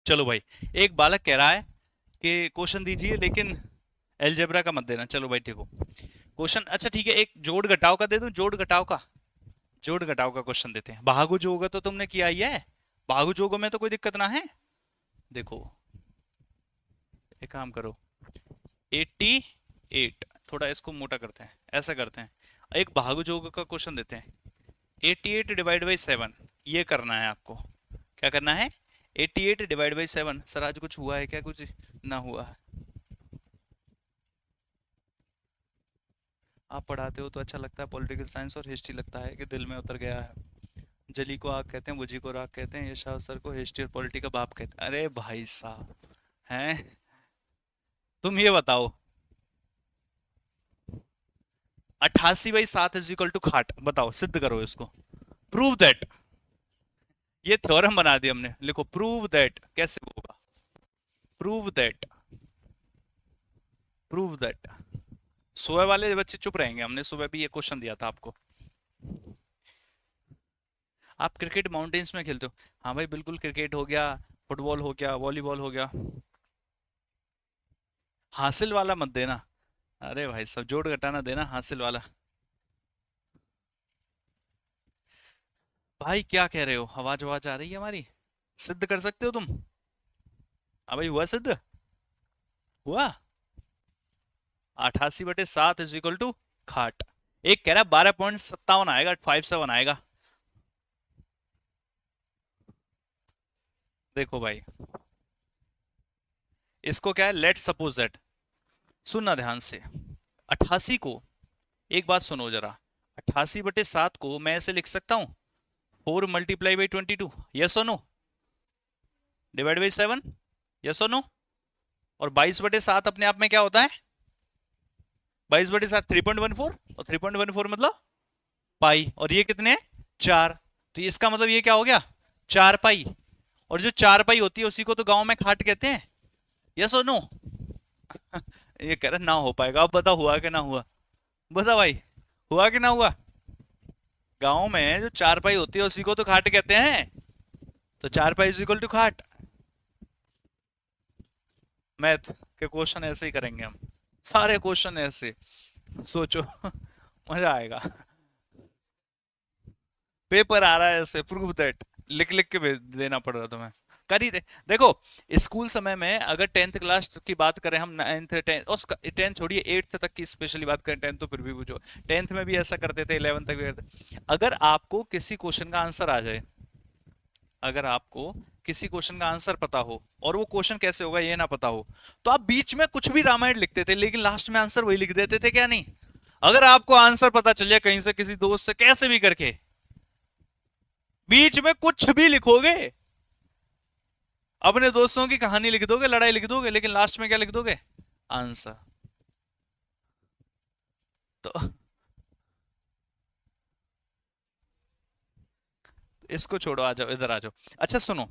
चलो भाई, एक बालक कह रहा है कि क्वेश्चन दीजिए लेकिन अलजेब्रा का मत देना। चलो भाई ठीक हो क्वेश्चन। अच्छा ठीक है, एक जोड़ घटाव का दे दूं, जोड़ घटाव का, जोड़ घटाव का क्वेश्चन देते हैं। भागु जोग तो तुमने किया ही है, भागु जोग में तो कोई दिक्कत ना है। देखो एक काम करो, 88, थोड़ा इसको मोटा करते हैं, ऐसा करते हैं, एक भागु जोग का क्वेश्चन देते हैं। 88 डिवाइड बाई 7, ये करना है आपको। क्या करना है? 88 डिवाइड बाई 7। सर आज कुछ हुआ है क्या? कुछ ना हुआ है? आप पढ़ाते हो तो अच्छा लगता है, पॉलिटिकल साइंस और हिस्ट्री लगता है कि दिल में उतर गया है। जली को आग कहते हैं, बुझी को राग कहते हैं, यशा सर को हिस्ट्री और पॉलिटी का बाप कहते हैं। अरे भाई साहब हैं, तुम ये बताओ 88/7 इज इक्वल टू खाट, बताओ सिद्ध करो इसको, प्रूव दैट। ये थ्योरम बना दिया हमने, लिखो प्रूव दैट। कैसे होगा? Prove that, prove that. सुबह वाले बच्चे चुप रहेंगे, हमने सुबह भी ये क्वेश्चन दिया था आपको। आप क्रिकेट माउंटेन्स में खेलते हो? हाँ भाई बिल्कुल, क्रिकेट हो गया, फुटबॉल हो गया, वॉलीबॉल हो गया। हासिल वाला मत देना। अरे भाई सब जोड़ घटाना देना, हासिल वाला। भाई क्या कह रहे हो? आवाज आवाज आ रही है हमारी? सिद्ध कर सकते हो तुम? हाँ भाई हुआ सिद्ध, हुआ। 88/7 इज इक्वल टू खाट। एक कह रहा है 12.57 आएगा, 57 आएगा। देखो भाई इसको क्या है, लेट सपोज दैट, सुनना ध्यान से। 88 को, एक बात सुनो जरा, 88/7 को मैं ऐसे लिख सकता हूं, 4 × 22, यस और नो, डिवाइड बाई 7, यस और नो। और 22/7 अपने आप में क्या होता है? 22/7 3.14, और 3.14 मतलब पाई, और ये कितने हैं? 4। तो इसका मतलब ये क्या हो गया? 4 पाई। और जो 4 पाई होती है उसी को तो गांव में खाट कहते हैं, यस और नो। ये कह रहा ना हो पाएगा। अब बता हुआ कि ना हुआ? बता भाई, हुआ कि ना हुआ? गांव में जो 4 पाई होती है उसी को तो खाट कहते हैं, तो 4 पाई इज इक्वल टू खाट। मैथ के क्वेश्चन ऐसे ही करेंगे हम, सारे क्वेश्चन ऐसे सोचो। मजा आएगा। पेपर आ रहा है ऐसे, प्रूव दैट, लिख लिख के देना पड़ रहा तुम्हें। कर ही दे। देखो स्कूल समय में अगर 10th क्लास की बात करें हम, 9th 10th, और 10th छोड़िए 8th तक की स्पेशली बात करें, 10th तो फिर भी पूछो, 10th में भी ऐसा करते थे, 11th तक भी करते। अगर आपको किसी क्वेश्चन का आंसर आ जाए, अगर आपको किसी क्वेश्चन का आंसर पता हो और वो क्वेश्चन कैसे होगा ये ना पता हो, तो आप बीच में कुछ भी रामायण लिखते थे लेकिन लास्ट में आंसर वही लिख देते थे, क्या नहीं? अगर आपको आंसर पता चल जाए कहीं से, किसी दोस्त से, कैसे भी करके, बीच में कुछ भी लिखोगे, अपने दोस्तों की कहानी लिख दोगे, लड़ाई लिख दोगे, लेकिन लास्ट में क्या लिख दोगे? आंसर। तो इसको छोड़ो, आ जाओ इधर आ जाओ। अच्छा सुनो,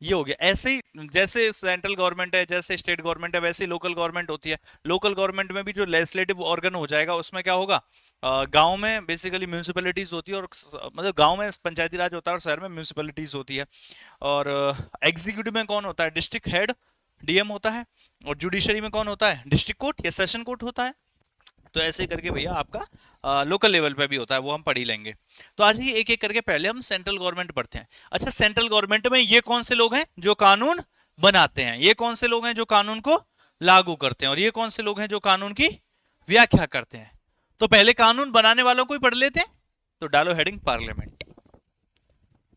ये हो गया ऐसे ही, जैसे सेंट्रल गवर्नमेंट है, जैसे स्टेट गवर्नमेंट है, वैसे लोकल गवर्नमेंट होती है। लोकल गवर्नमेंट में भी जो लेजिस्लेटिव ऑर्गन हो जाएगा उसमें क्या होगा, गांव में बेसिकली म्यूनिसिपैलिटीज होती है, और मतलब गांव में पंचायती राज होता है और शहर में म्यूनिसिपैलिटीज होती है। और एग्जीक्यूटिव में कौन होता है? डिस्ट्रिक्ट हेड, डीएम होता है। और जुडिशरी में कौन होता है? डिस्ट्रिक्ट कोर्ट या सेशन कोर्ट होता है। तो ऐसे करके भैया आपका लोकल लेवल पे भी होता है, वो हम पढ़ ही लेंगे। तो आज ही एक एक करके पहले हम सेंट्रल गवर्नमेंट पढ़ते हैं। अच्छा सेंट्रल गवर्नमेंट में ये कौन से लोग हैं जो कानून बनाते हैं। ये कौन से लोग हैं जो कानून को लागू करते हैं, और ये कौन से लोग हैं जो कानून की व्याख्या करते हैं। तो पहले कानून बनाने वालों को ही पढ़ लेते हैं। तो डालो हेडिंग पार्लियामेंट।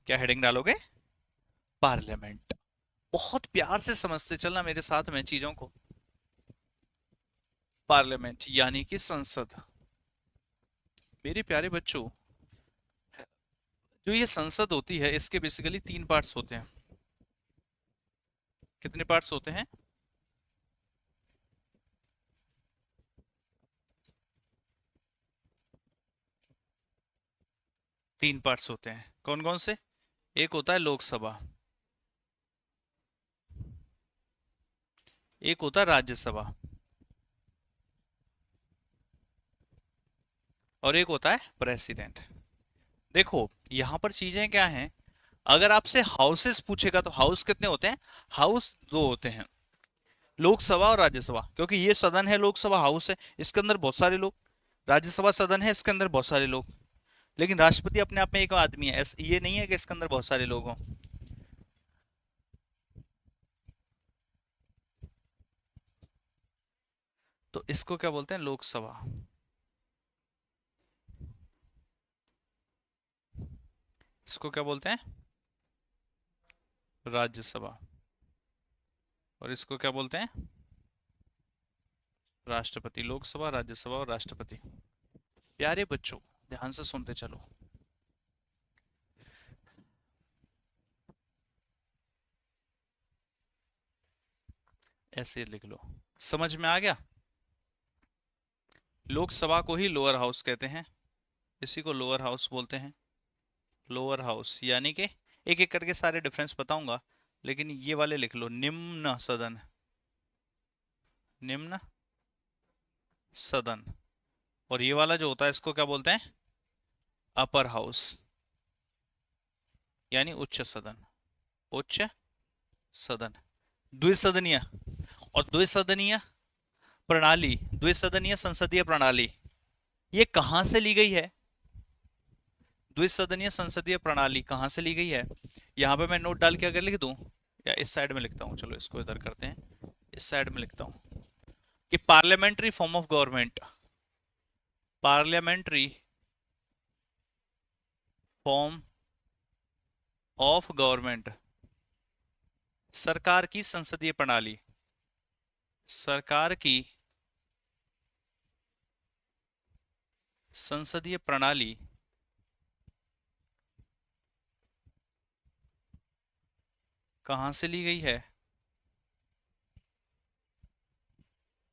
क्या हेडिंग डालोगे? पार्लियामेंट। बहुत प्यार से समझते चलना मेरे साथ में चीजों को। पार्लियामेंट यानी कि संसद। मेरे प्यारे बच्चों, जो ये संसद होती है इसके बेसिकली 3 पार्ट्स होते हैं। कितने पार्ट्स होते हैं? 3 पार्ट्स होते हैं। कौन कौन से? एक होता है लोकसभा, एक होता है राज्यसभा, और एक होता है प्रेसिडेंट। देखो यहां पर चीजें क्या हैं, अगर आपसे हाउसेस पूछेगा तो हाउस कितने होते हैं? हाउस 2 होते हैं, लोकसभा और राज्यसभा। क्योंकि ये सदन है, लोकसभा हाउस है, इसके अंदर बहुत सारे लोग। राज्यसभा सदन है, इसके अंदर बहुत सारे लोग। लेकिन राष्ट्रपति अपने आप में एक आदमी है, ये नहीं है कि इसके अंदर बहुत सारे लोग हों। तो इसको क्या बोलते हैं? लोकसभा। इसको क्या बोलते हैं? राज्यसभा। और इसको क्या बोलते हैं? राष्ट्रपति। लोकसभा, राज्यसभा और राष्ट्रपति। प्यारे बच्चों ध्यान से सुनते चलो। ऐसे लिख लो, समझ में आ गया? लोकसभा को ही लोअर हाउस कहते हैं, इसी को लोअर हाउस बोलते हैं। लोअर हाउस यानी कि एक एक करके सारे डिफरेंस बताऊंगा, लेकिन ये वाले लिख लो, निम्न सदन। निम्न सदन। और ये वाला जो होता है इसको क्या बोलते हैं? अपर हाउस यानी उच्च सदन। उच्च सदन। द्विसदनीय। और द्विसदनीय प्रणाली, द्विसदनीय संसदीय प्रणाली, ये कहां से ली गई है? द्विसदनीय संसदीय प्रणाली कहां से ली गई है? यहां पे मैं नोट डाल के अगर लिख दूं, या इस साइड में लिखता हूं, चलो इसको इधर करते हैं, इस साइड में लिखता हूं कि parliamentary form of government, parliamentary form of government, सरकार की संसदीय प्रणाली, सरकार की संसदीय प्रणाली कहां से ली गई है?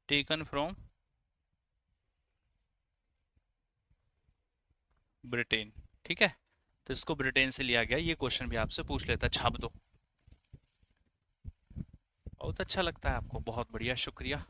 Taken from Britain. ठीक है, तो इसको ब्रिटेन से लिया गया। ये क्वेश्चन भी आपसे पूछ लेता, छाप दो। बहुत अच्छा लगता है आपको, बहुत बढ़िया, शुक्रिया।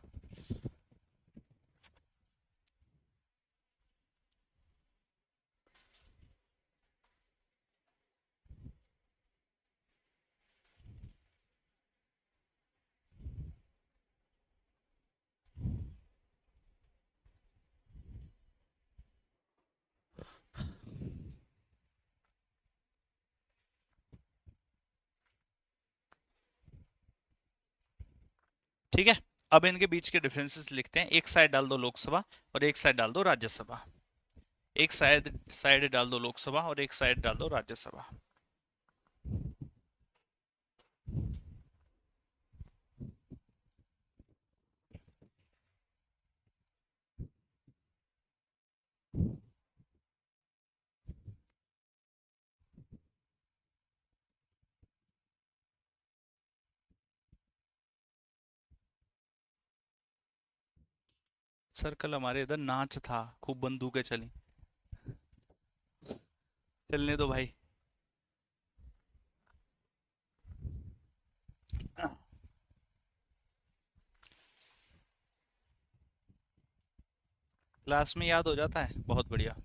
ठीक है, अब इनके बीच के डिफरेंसेस लिखते हैं। एक साइड डाल दो लोकसभा और एक साइड डाल दो राज्यसभा। एक साइड साइड डाल दो लोकसभा और एक साइड डाल दो राज्यसभा। सर कल हमारे इधर नाच था, खूब बंदूकें चली। चलने दो भाई। क्लास में याद हो जाता है, बहुत बढ़िया।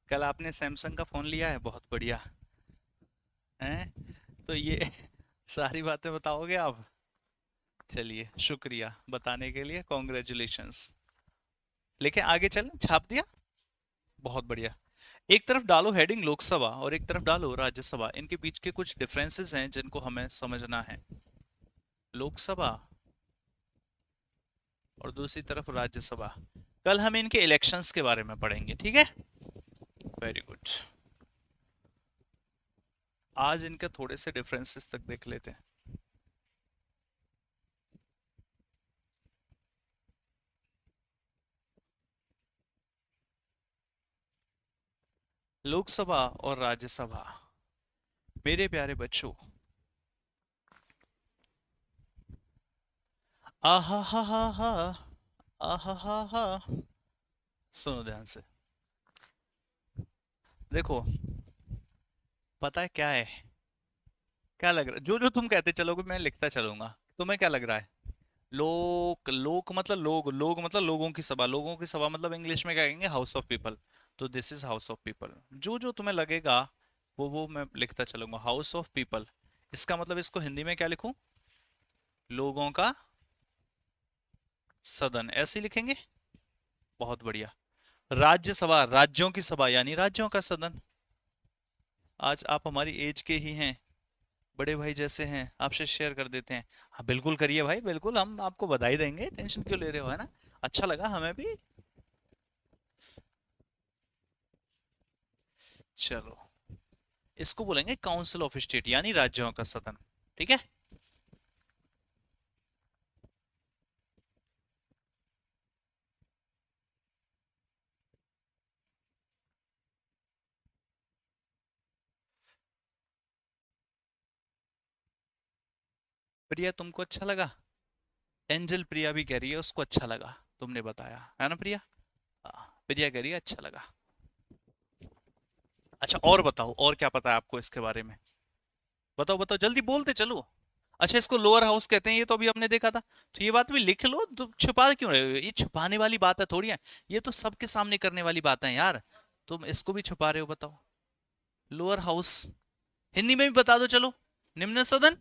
कल आपने सैमसंग का फोन लिया है, बहुत बढ़िया। हैं? तो ये सारी बातें बताओगे आप? चलिए, शुक्रिया बताने के लिए, कॉन्ग्रेचुलेशंस। लेकिन आगे चलें, छाप दिया, बहुत बढ़िया। एक तरफ डालो हेडिंग लोकसभा और एक तरफ डालो राज्यसभा, इनके बीच के कुछ डिफरेंसेस हैं जिनको हमें समझना है। लोकसभा और दूसरी तरफ राज्यसभा, कल हम इनके इलेक्शंस के बारे में पढ़ेंगे, ठीक है। Very good. आज इनके थोड़े से डिफरेंसेस तक देख लेते हैं। लोकसभा और राज्यसभा, मेरे प्यारे बच्चों, आहा हा हा हा, आहा हा हा, सुनो ध्यान से। देखो, पता है क्या है, क्या लग रहा है, जो जो तुम कहते चलोगे मैं लिखता चलूंगा। तुम्हें क्या लग रहा है? लोक, लोक मतलब लोग, लोग मतलब लोगों की सभा, लोगों की सभा मतलब इंग्लिश में क्या कहेंगे, हाउस ऑफ पीपल। तो this is house of people, जो जो तुम्हें लगेगा वो मैं लिखता चलूंगा, हाउस ऑफ पीपल। इसका मतलब इसको हिंदी में क्या लिखूं? लोगों का सदन, ऐसे ही लिखेंगे। बहुत बढ़िया। राज्यसभा, राज्यों की सभा यानी राज्यों का सदन। आज आप हमारी एज के ही हैं, बड़े भाई जैसे हैं, आपसे शेयर कर देते हैं। हाँ बिल्कुल करिए भाई, बिल्कुल, हम आपको बधाई देंगे, टेंशन क्यों ले रहे हो, है ना। अच्छा लगा हमें भी। चलो, इसको बोलेंगे काउंसिल ऑफ स्टेट यानी राज्यों का सदन, ठीक है। प्रिया तुमको अच्छा लगा? एंजल प्रिया भी कह रही है उसको अच्छा लगा, तुमने बताया है ना प्रिया। प्रिया कह रही है अच्छा लगा। अच्छा और बताओ, और क्या पता है आपको इसके बारे में? बताओ बताओ, जल्दी बोलते चलो। अच्छा, इसको लोअर हाउस कहते हैं, ये तो अभी हमने देखा था। तो ये बात भी लिख लो, तो छुपा क्यों रहे हो? ये छुपाने वाली बात है थोड़ी है, ये तो सबके सामने करने वाली बात है यार। तुम इसको भी छुपा रहे हो, बताओ। लोअर हाउस हिंदी में भी बता दो चलो, निम्न सदन।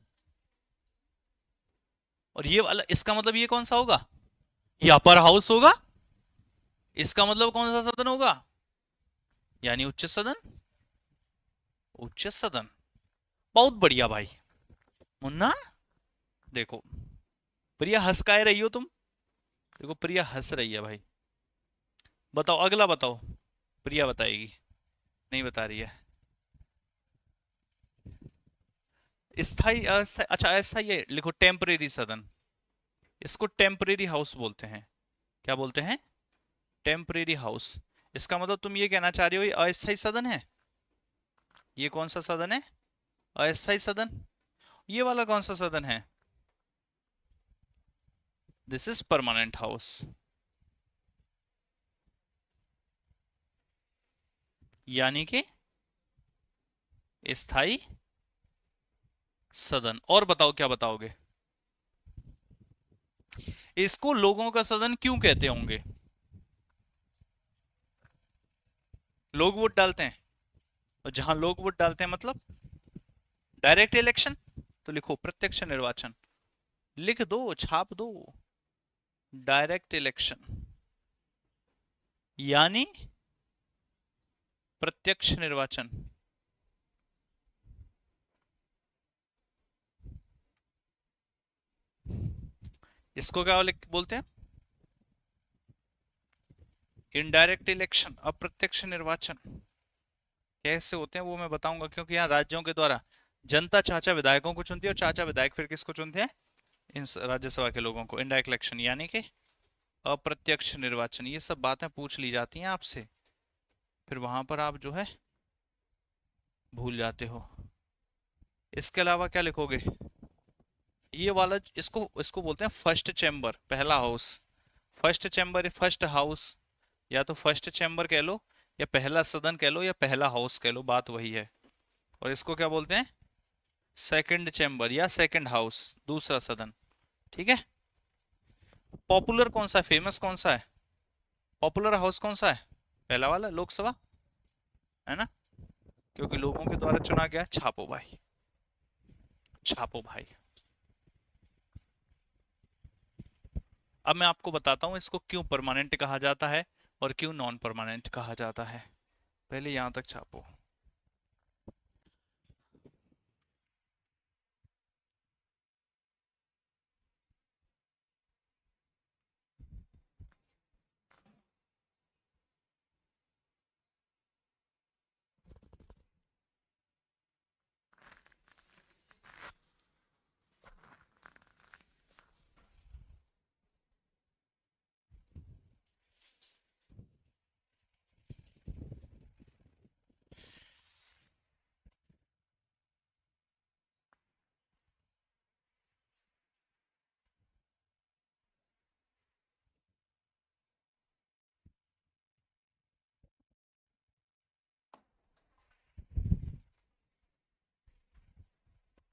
और ये वाला, इसका मतलब ये कौन सा होगा? ये अपर हाउस होगा। इसका मतलब कौन सा सदन होगा? यानी उच्च सदन। उच्च सदन, बहुत बढ़िया भाई। मुन्ना, देखो, प्रिया हंस काय रही हो तुम? देखो प्रिया हंस रही है भाई। बताओ अगला बताओ। प्रिया बताएगी, नहीं बता रही है। स्थाई अच्छा ऐसा, ये लिखो टेम्परेरी सदन। इसको टेम्परेरी हाउस बोलते हैं। क्या बोलते हैं? Temporary house. इसका मतलब तुम ये कहना चाह रही हो ये अस्थाई सदन है। ये कौन सा सदन है? अस्थाई सदन। ये वाला कौन सा सदन है? दिस इज परमानेंट हाउस, यानी कि स्थाई सदन। और बताओ क्या बताओगे? इसको लोगों का सदन क्यों कहते होंगे? लोग वोट डालते हैं, और जहां लोग वोट डालते हैं मतलब डायरेक्ट इलेक्शन। तो लिखो प्रत्यक्ष निर्वाचन, लिख दो, छाप दो। डायरेक्ट इलेक्शन यानी प्रत्यक्ष निर्वाचन। इसको क्या बोलते हैं? इनडायरेक्ट इलेक्शन, अप्रत्यक्ष निर्वाचन। कैसे होते हैं वो मैं बताऊंगा, क्योंकि यहाँ राज्यों के द्वारा जनता चाचा विधायकों को चुनती है, और चाचा विधायक फिर किसको चुनते हैं? इन राज्यसभा के लोगों को। इनडायरेक्ट इलेक्शन यानी कि अप्रत्यक्ष निर्वाचन। ये सब बातें पूछ ली जाती हैं आपसे, फिर वहां पर आप जो है भूल जाते हो। इसके अलावा क्या लिखोगे? ये वाला, इसको इसको बोलते हैं फर्स्ट चैम्बर, पहला house. First chamber, first house, या तो फर्स्ट चैम्बर कह लो, या पहला सदन कह लो, या पहला हाउस कह लो, बात वही है। और इसको क्या बोलते हैं? सेकंड चैम्बर या सेकंड हाउस, दूसरा सदन, ठीक है। पॉपुलर कौन सा है, फेमस कौन सा है? पॉपुलर हाउस कौन सा है? पहला वाला, लोकसभा, है ना, क्योंकि लोगों के द्वारा चुना गया। छापो भाई, छापो भाई। अब मैं आपको बताता हूं इसको क्यों परमानेंट कहा जाता है और क्यों नॉन परमानेंट कहा जाता है। पहले यहां तक छापो।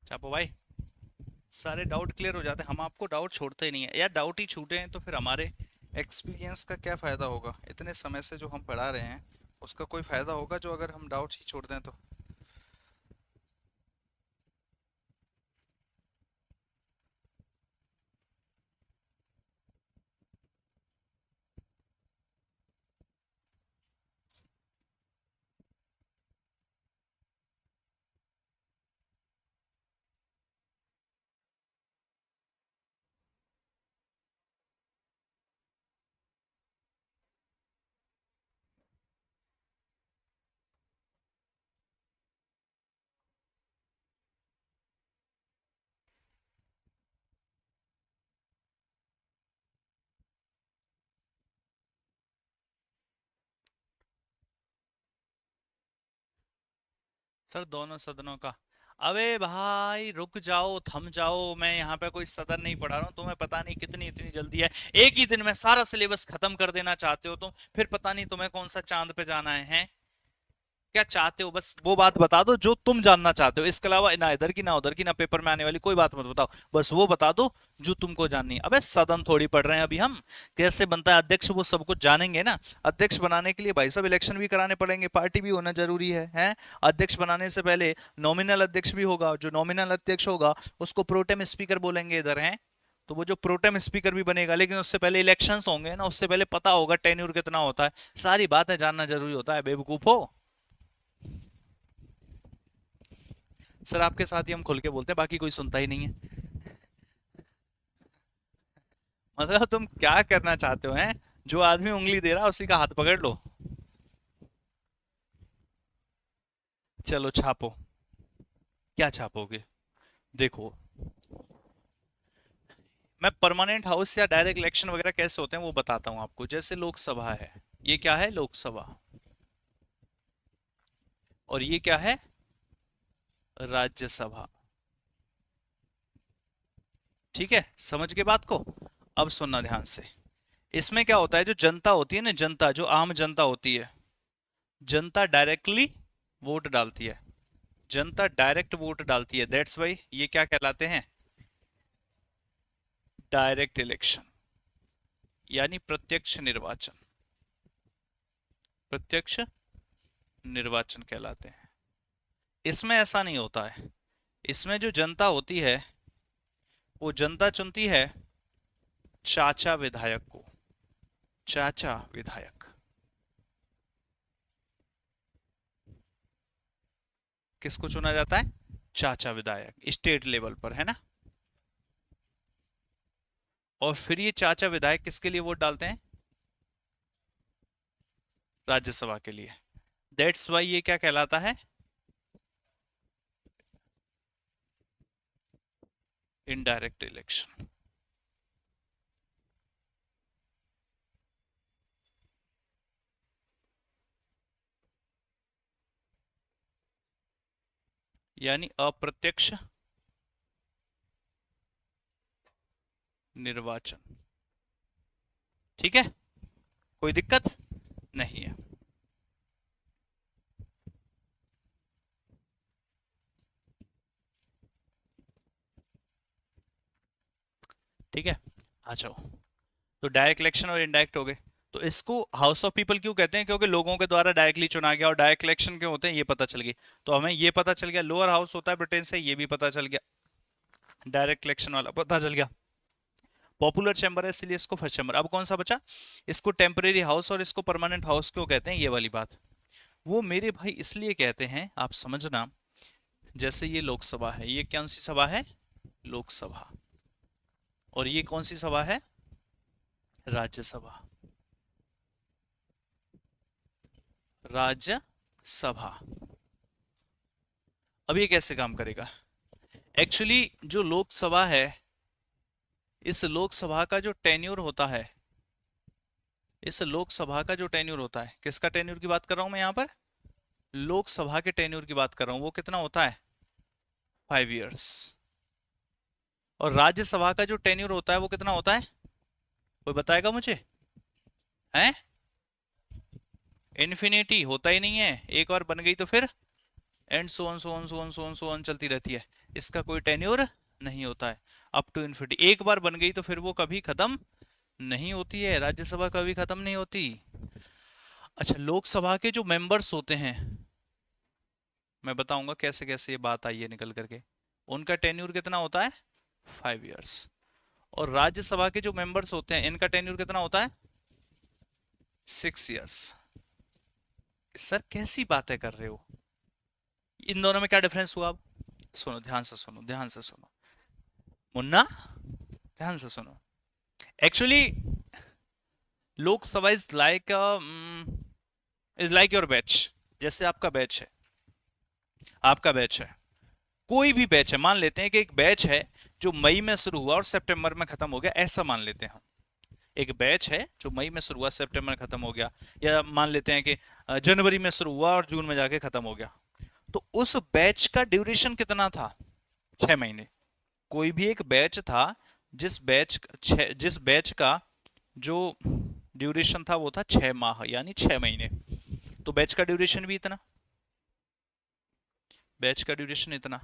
छापो भाई। सारे डाउट क्लियर हो जाते हैं, हम आपको डाउट छोड़ते ही नहीं है यार। डाउट ही छूटे हैं तो फिर हमारे एक्सपीरियंस का क्या फ़ायदा होगा? इतने समय से जो हम पढ़ा रहे हैं उसका कोई फ़ायदा होगा जो अगर हम डाउट ही छोड़ दें तो? सर दोनों सदनों का? अबे भाई रुक जाओ, थम जाओ, मैं यहाँ पे कोई सदन नहीं पढ़ा रहा हूँ। तुम्हें पता नहीं कितनी इतनी जल्दी है, एक ही दिन में सारा सिलेबस खत्म कर देना चाहते हो तुम, फिर पता नहीं तुम्हें कौन सा चांद पे जाना है, हैं? क्या चाहते हो? बस वो बात बता दो जो तुम जानना चाहते हो, इसके अलावा ना इधर की ना उधर की ना पेपर में आने वाली कोई बात मत बताओ। बस वो बता दो जो तुमको जाननी है। अबे सदन थोड़ी पढ़ रहे हैं अभी हम, कैसे बनता है अध्यक्ष वो सब कुछ जानेंगे ना। अध्यक्ष बनाने के लिए भाई साहब इलेक्शन भी कराने पड़ेंगे, पार्टी भी होना जरूरी है, हैं? अध्यक्ष बनाने से पहले नॉमिनल अध्यक्ष भी होगा, जो नॉमिनल अध्यक्ष होगा उसको प्रोटेम स्पीकर बोलेंगे इधर, हैं? तो वो जो प्रोटेम स्पीकर भी बनेगा, लेकिन उससे पहले इलेक्शंस होंगे ना, उससे पहले पता होगा टेन्यूर कितना होता है। सारी बातें जानना जरूरी होता है, बेवकूफ हो। सर आपके साथ ही हम खुल के बोलते हैं, बाकी कोई सुनता ही नहीं है। मतलब तुम क्या करना चाहते हो, हैं? जो आदमी उंगली दे रहा है उसी का हाथ पकड़ लो। चलो छापो। क्या छापोगे? देखो, मैं परमानेंट हाउस या डायरेक्ट इलेक्शन वगैरह कैसे होते हैं वो बताता हूं आपको। जैसे लोकसभा है, ये क्या है? लोकसभा। और ये क्या है? राज्यसभा। ठीक है, समझ के बात को? अब सुनना ध्यान से। इसमें क्या होता है, जो जनता होती है ना, जनता जो आम जनता होती है, जनता डायरेक्टली वोट डालती है। जनता डायरेक्ट वोट डालती है, दैट्स वाई ये क्या कहलाते हैं? डायरेक्ट इलेक्शन, यानी प्रत्यक्ष निर्वाचन। प्रत्यक्ष निर्वाचन कहलाते हैं। इसमें ऐसा नहीं होता है। इसमें जो जनता होती है वो जनता चुनती है चाचा विधायक को। चाचा विधायक किसको चुना जाता है? चाचा विधायक, स्टेट लेवल पर, है ना? और फिर ये चाचा विधायक किसके लिए वोट डालते हैं? राज्यसभा के लिए। दैट्स वाई ये क्या कहलाता है? Indirect election. यानी अप्रत्यक्ष निर्वाचन। ठीक है, कोई दिक्कत नहीं है। ठीक है, आ जाओ। तो डायरेक्ट इलेक्शन और इनडायरेक्ट हो गए। तो इसको हाउस ऑफ पीपल क्यों कहते हैं? क्योंकि लोगों के द्वारा डायरेक्टली चुना गया। और डायरेक्ट इलेक्शन क्यों होते हैं, ये पता चल गई। तो हमें ये पता चल गया लोअर हाउस होता है ब्रिटेन से, ये भी पता चल गया। डायरेक्ट इलेक्शन वाला पता चल गया। पॉपुलर चैम्बर है इसलिए इसको फर्स्ट चैम्बर। अब कौन सा बचा? इसको टेम्परेरी हाउस और इसको परमानेंट हाउस क्यों कहते हैं, ये वाली बात। वो मेरे भाई इसलिए कहते हैं, आप समझना, जैसे ये लोकसभा है, ये कौन सी सभा है? लोकसभा। और ये कौन सी सभा है? राज्यसभा। राज्यसभा। अब ये कैसे काम करेगा? एक्चुअली जो लोकसभा है, इस लोकसभा का जो टेन्योर होता है, इस लोकसभा का जो टेन्योर होता है, किसका टेन्योर की बात कर रहा हूं मैं यहां पर? लोकसभा के टेन्योर की बात कर रहा हूं। वो कितना होता है? 5 years। और राज्यसभा का जो टेन्योर होता है वो कितना होता है? कोई बताएगा मुझे? है? इन्फिनिटी होता ही नहीं है। एक बार बन गई तो फिर and so on so on so on so on so on चलती रहती है। इसका कोई टेन्योर नहीं होता है। Up to infinity. एक बार बन गई तो फिर वो कभी खत्म नहीं होती है। राज्यसभा कभी खत्म नहीं होती। अच्छा, लोकसभा के जो मेंबर्स होते हैं, मैं बताऊंगा कैसे कैसे ये बात आई है निकल करके। उनका टेन्योर कितना होता है? 5 years। और राज्यसभा के जो मेंबर्स होते हैं, इनका टेन्योर कितना होता है? 6 years। सर कैसी बातें कर रहे हो? इन दोनों में क्या डिफरेंस हुआ? अब सुनो, ध्यान से सुनो, ध्यान से सुनो मुन्ना, ध्यान से सुनो। Actually Lok Sabha is like your batch. जैसे आपका बैच है, आपका बैच है, कोई भी बैच है, मान लेते हैं कि एक बैच है जो मई में शुरू हुआ और सितंबर में खत्म हो गया, ऐसा मान लेते हैं हम। एक बैच है जो मई में शुरू हुआ, सितंबर में खत्म हो गया, या मान लेते हैं कि जनवरी में शुरू हुआ और जून में जाके खत्म हो गया। तो उस बैच का ड्यूरेशन कितना था? 6 महीने। कोई भी एक बैच था जिस बैच का जो ड्यूरेशन था वो था 6 माह, यानी 6 महीने। तो बैच का ड्यूरेशन भी इतना, बैच का ड्यूरेशन इतना।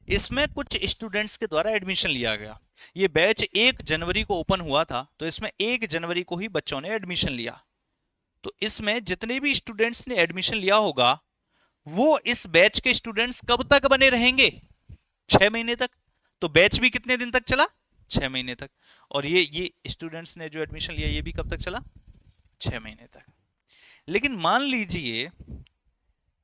इसमें कुछ स्टूडेंट्स के द्वारा एडमिशन लिया गया। ये बैच 1 जनवरी को ओपन हुआ था, तो इसमें 1 जनवरी को ही बच्चों ने एडमिशन लिया। तो इसमें जितने भी स्टूडेंट्स ने एडमिशन लिया होगा, वो इस बैच के स्टूडेंट्स कब तक बने रहेंगे? 6 महीने तक। तो बैच भी कितने दिन तक चला? 6 महीने तक। और ये स्टूडेंट्स ने जो एडमिशन लिया, ये भी कब तक चला? 6 महीने तक। लेकिन मान लीजिए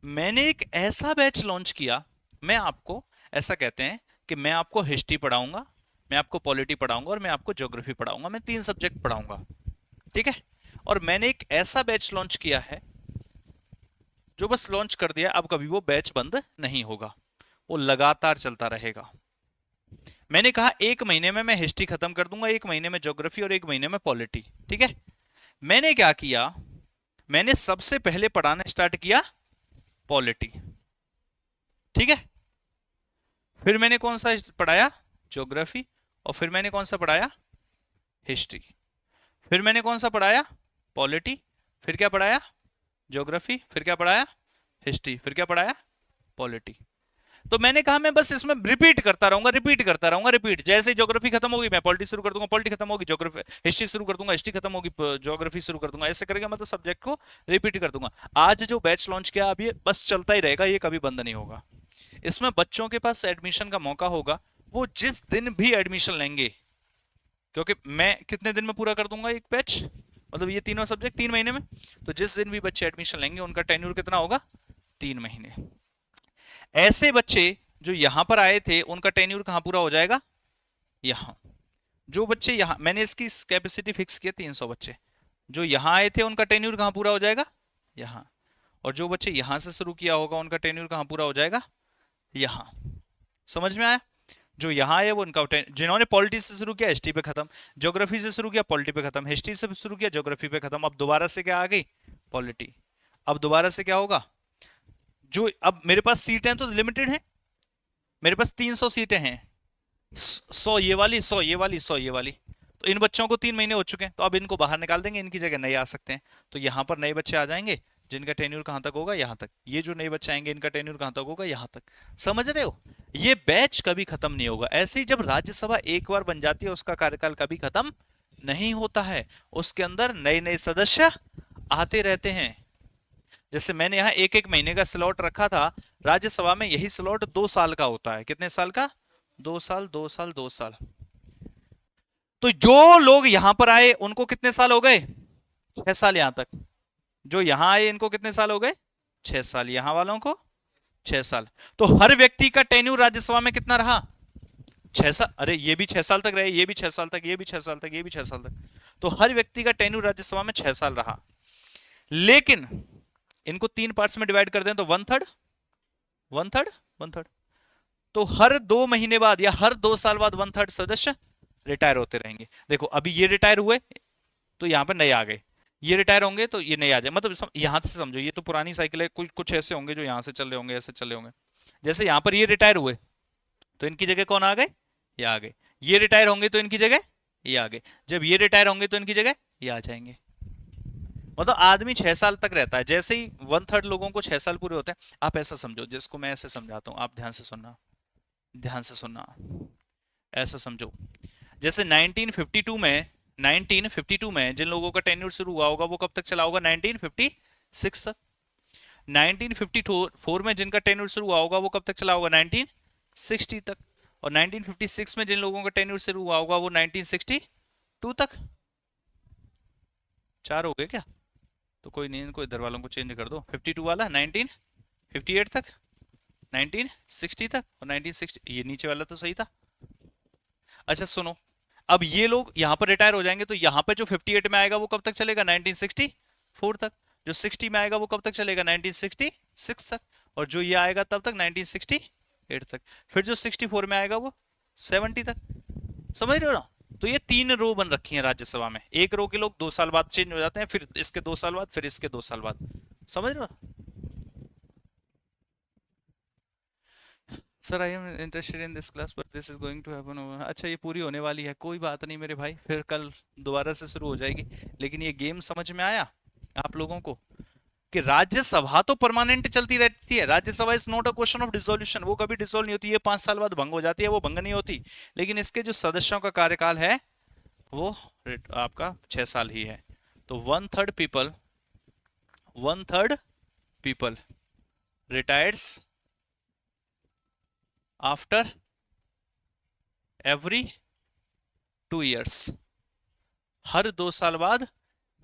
मैंने एक ऐसा बैच लॉन्च किया, मैं आपको ऐसा कहते हैं कि मैं आपको हिस्ट्री पढ़ाऊंगा, मैं आपको पॉलिटी पढ़ाऊंगा और मैं आपको ज्योग्राफी पढ़ाऊंगा। मैं 3 सब्जेक्ट पढ़ाऊंगा, ठीक है? और मैंने एक ऐसा बैच लॉन्च किया है जो बस लॉन्च कर दिया, अब कभी वो बैच बंद नहीं होगा, वो लगातार चलता रहेगा। मैंने कहा 1 महीने में मैं हिस्ट्री खत्म कर दूंगा, 1 महीने में ज्योग्राफी और 1 महीने में पॉलिटी, ठीक है? मैंने क्या किया, मैंने सबसे पहले पढ़ाना स्टार्ट किया पॉलिटी, ठीक है? फिर मैंने कौन सा पढ़ाया? ज्योग्राफी। और फिर मैंने कौन सा पढ़ाया? हिस्ट्री। फिर मैंने कौन सा पढ़ाया? पॉलिटी। फिर क्या पढ़ाया? ज्योग्राफी। फिर क्या पढ़ाया? हिस्ट्री। फिर क्या पढ़ाया? पॉलिटी। तो मैंने कहा मैं बस इसमें रिपीट करता रहूंगा, रिपीट करता रहूंगा, रिपीट। जैसे ज्योग्राफी खत्म होगी मैं पॉलिटी शुरू कर दूंगा, पॉलिटी खत्म होगी ज्योग्राफी, हिस्ट्री शुरू कर दूंगा, हिस्ट्री खत्म होगी ज्योग्राफी शुरू कर दूंगा। ऐसे करके मतलब सब्जेक्ट को रिपीट कर दूंगा। आज जो बैच लॉन्च किया, अब ये बस चलता ही रहेगा, ये कभी बंद नहीं होगा। इसमें बच्चों के पास एडमिशन का मौका होगा, वो जिस दिन भी एडमिशन लेंगे, क्योंकि मैं कितने दिन में पूरा कर दूंगा एक बैच, मतलब ये तीनों सब्जेक्ट 3 महीने में। तो जिस दिन भी बच्चे एडमिशन लेंगे, उनका टेन्योर कितना होगा? 3 महीने। ऐसे बच्चे जो यहां पर आए थे, उनका टेन्योर कहां पूरा हो जाएगा? यहां। जो बच्चे यहां, मैंने इसकी कैपेसिटी फिक्स किया 300 बच्चे, जो यहां आए थे उनका टेन्योर कहां पूरा हो जाएगा? यहां। और जो बच्चे यहां से शुरू किया होगा, उनका टेन्योर कहां पूरा हो जाएगा? यहां। समझ में आया? जो यहाँ है वो उनका, जिन्होंने पॉलिटी से शुरू किया हिस्ट्री पे खत्म, ज्योग्राफी से शुरू किया पॉलिटी पे खत्म, हिस्ट्री से शुरू किया ज्योग्राफी पे खत्म। अब दोबारा से क्या आ गई? पॉलिटी। अब दोबारा से क्या होगा? जो अब मेरे पास सीटें तो लिमिटेड हैं, मेरे पास 300 सीटें हैं, 100 ये वाली, 100 ये वाली, 100 ये वाली। तो इन बच्चों को 3 महीने हो चुके हैं, तो अब इनको बाहर निकाल देंगे, इनकी जगह नए आ सकते हैं। तो यहाँ पर नए बच्चे आ जाएंगे, जिनका टेन्योर कहां तक होगा? यहां तक। ये जो नए बच्चे आएंगे, इनका टेन्योर कहां तक होगा? यहां तक। समझ रहे हो? ये बैच कभी खत्म नहीं होगा। ऐसे ही जब राज्यसभा एक बार बन जाती है, उसका कार्यकाल कभी खत्म नहीं होता है, उसके अंदर नए नए सदस्य आते रहते हैं। जैसे मैंने यहाँ 1-1 महीने का स्लॉट रखा था, राज्यसभा में यही स्लॉट 2 साल का होता है। कितने साल का? 2 साल, 2 साल, 2 साल। तो जो लोग यहां पर आए, उनको कितने साल हो गए? 6 साल यहां तक। जो यहां आए, इनको कितने साल हो गए? 6 साल, यहां वालों को 6 साल। तो हर व्यक्ति का टेन्यूर राज्यसभा में कितना रहा? 6 साल। अरे ये भी 6 साल तक रहे, ये भी 6 साल तक, ये भी 6 साल तक, ये भी 6 साल तक। तो हर व्यक्ति का टेन्यूर राज्यसभा में 6 साल रहा। लेकिन इनको 3 पार्ट्स में डिवाइड कर दें तो 1/3, 1/3, 1/3। तो हर 2 महीने बाद या हर 2 साल बाद 1/3 सदस्य रिटायर होते रहेंगे। देखो अभी ये रिटायर हुए तो यहाँ पे नए आ गए, ये रिटायर होंगे तो ये नए आ जाए। मतलब यहां से समझो, ये तो पुरानी साइकिल है, कुछ कुछ ऐसे होंगे जो यहां से चल रहे होंगे, ऐसे चल रहे होंगे। जैसे यहां पर ये रिटायर हुए तो इनकी जगह कौन आ गए? ये आ गए। ये रिटायर होंगे तो इनकी जगह ये आ गए। जब ये रिटायर होंगे तो इनकी जगह ये आ जाएंगे। मतलब आदमी 6 साल तक रहता है। जैसे ही 1/3 लोगों को 6 साल पूरे होते हैं, आप ऐसा समझो, जिसको मैं ऐसे समझाता हूँ, आप ध्यान से सुनना, ध्यान से सुनना। ऐसा समझो, जैसे 1952 में, 1952 में जिन लोगों का टेन्योर शुरू हुआ होगा वो कब तक चला होगा? 1956 तक। 1954 में जिनका टेन्योर शुरू हुआ होगा वो कब तक चला होगा? 1960 तक। और 1956 में जिन लोगों का टेन्योर शुरू हुआ होगा वो 1962 तक। 4 हो गए क्या? तो कोई नहीं, इनको इधर वालों को चेंज कर दो। 52 वाला 1958 तक, 1960 तक, और 1960, ये नीचे वाला तो सही था। अच्छा सुनो, अब ये लोग यहाँ पर रिटायर हो जाएंगे तो यहाँ पे जो 58 में आएगा वो कब तक चलेगा? 1964 तक। जो 60 में आएगा वो कब तक चलेगा? 1966 तक। और जो ये आएगा तब तक 1968 तक। फिर जो 64 में आएगा वो 70 तक। समझ रहे हो ना? तो ये 3 रो बन रखी है राज्यसभा में। एक रो के लोग 2 साल बाद चेंज हो जाते हैं, फिर इसके 2 साल बाद, फिर इसके 2 साल बाद। समझ रहे हो? Sir I am interested in this class but this is going to happen. अच्छा ये पूरी होने वाली है, कोई बात नहीं मेरे भाई, फिर कल दोबारा से शुरू हो जाएगी। लेकिन ये गेम समझ में आया आप लोगों को कि राज्यसभा तो परमानेंट चलती रहती है। Rajya Sabha is not a question of dissolution, वो कभी डिसोल्व नहीं होती। ये 5 साल बाद भंग हो जाती है, वो भंग नहीं होती। लेकिन इसके जो सदस्यों का कार्यकाल है वो आपका 6 साल ही है। तो 1/3 people, 1/3 people retires after every 2 years। हर 2 साल बाद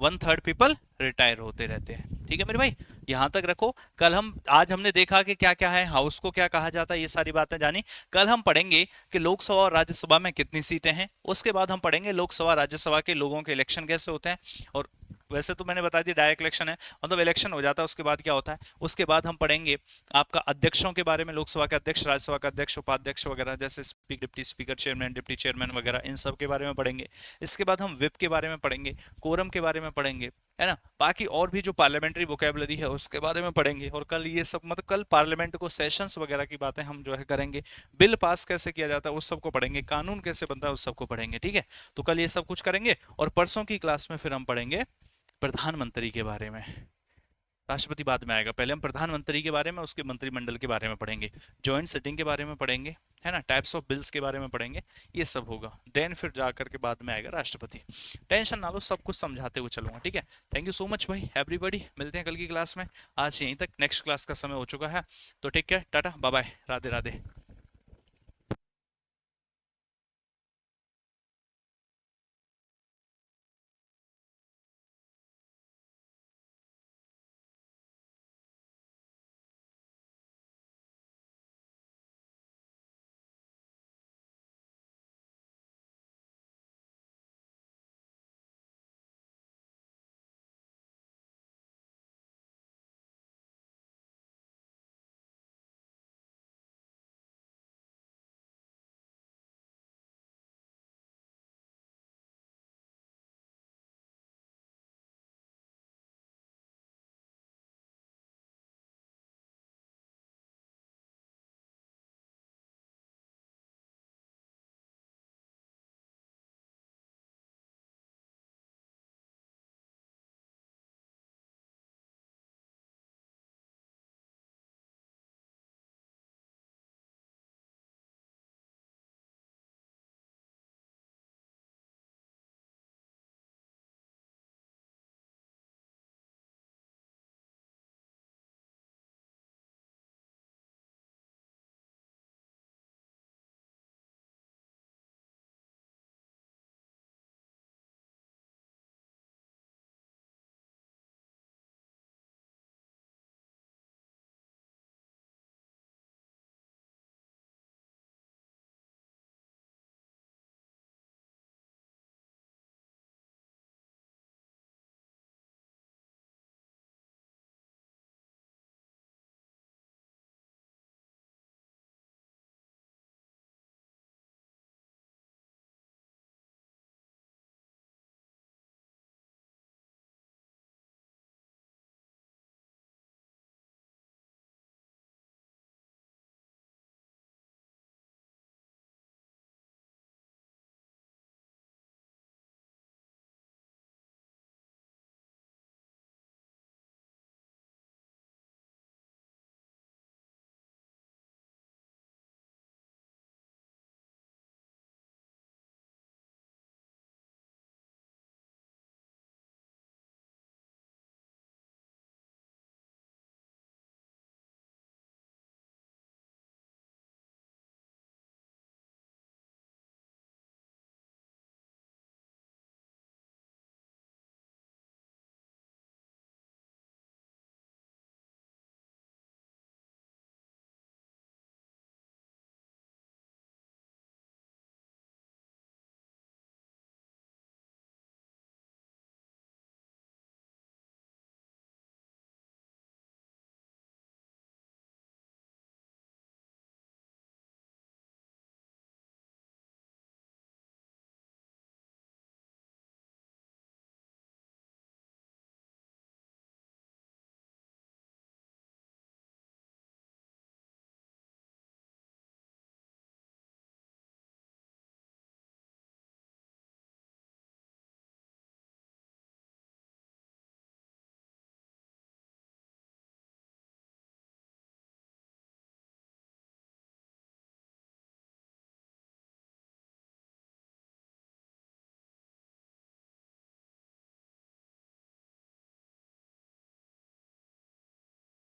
1/3 पीपल रिटायर होते रहते हैं। ठीक है मेरे भाई, यहां तक रखो। कल हम, आज हमने देखा कि क्या क्या है, हाउस को क्या कहा जाता है, ये सारी बातें जानी। कल हम पढ़ेंगे कि लोकसभा और राज्यसभा में कितनी सीटें हैं। उसके बाद हम पढ़ेंगे लोकसभा राज्यसभा के लोगों के इलेक्शन कैसे होते हैं। और वैसे तो मैंने बता दिया डायरेक्ट इलेक्शन है, मतलब इलेक्शन हो जाता है, उसके बाद क्या होता है। उसके बाद हम पढ़ेंगे आपका अध्यक्षों के बारे में, लोकसभा के अध्यक्ष, राज्यसभा का अध्यक्ष, उपाध्यक्ष वगैरह, जैसे speaker, deputy speaker, chairman, deputy chairman वगैरह, इन सब के बारे में पढ़ेंगे। इसके बाद हम विप के बारे में पढ़ेंगे, कोरम के बारे में पढ़ेंगे, है ना। बाकी और भी जो पार्लियामेंट्री वोकेबलरी है उसके बारे में पढ़ेंगे। और कल ये सब, मतलब कल पार्लियामेंट को सेशंस वगैरह की बातें हम जो है करेंगे। बिल पास कैसे किया जाता है उस सबको पढ़ेंगे, कानून कैसे बनता है उस सबको पढ़ेंगे। ठीक है, तो कल ये सब कुछ करेंगे। और परसों की क्लास में फिर हम पढ़ेंगे प्रधानमंत्री के बारे में। राष्ट्रपति बाद में आएगा, पहले हम प्रधानमंत्री के बारे में, उसके मंत्रिमंडल के बारे में पढ़ेंगे, जॉइंट सिटिंग के बारे में पढ़ेंगे, है ना, टाइप्स ऑफ बिल्स के बारे में पढ़ेंगे। ये सब होगा, देन फिर जाकर के बाद में आएगा राष्ट्रपति। टेंशन ना लो, सब कुछ समझाते हुए चलूंगा। ठीक है, थैंक यू सो मच भाई एवरीबॉडी, मिलते हैं कल की क्लास में। आज यहीं तक, नेक्स्ट क्लास का समय हो चुका है। तो take care, tata bye bye, Radhe Radhe.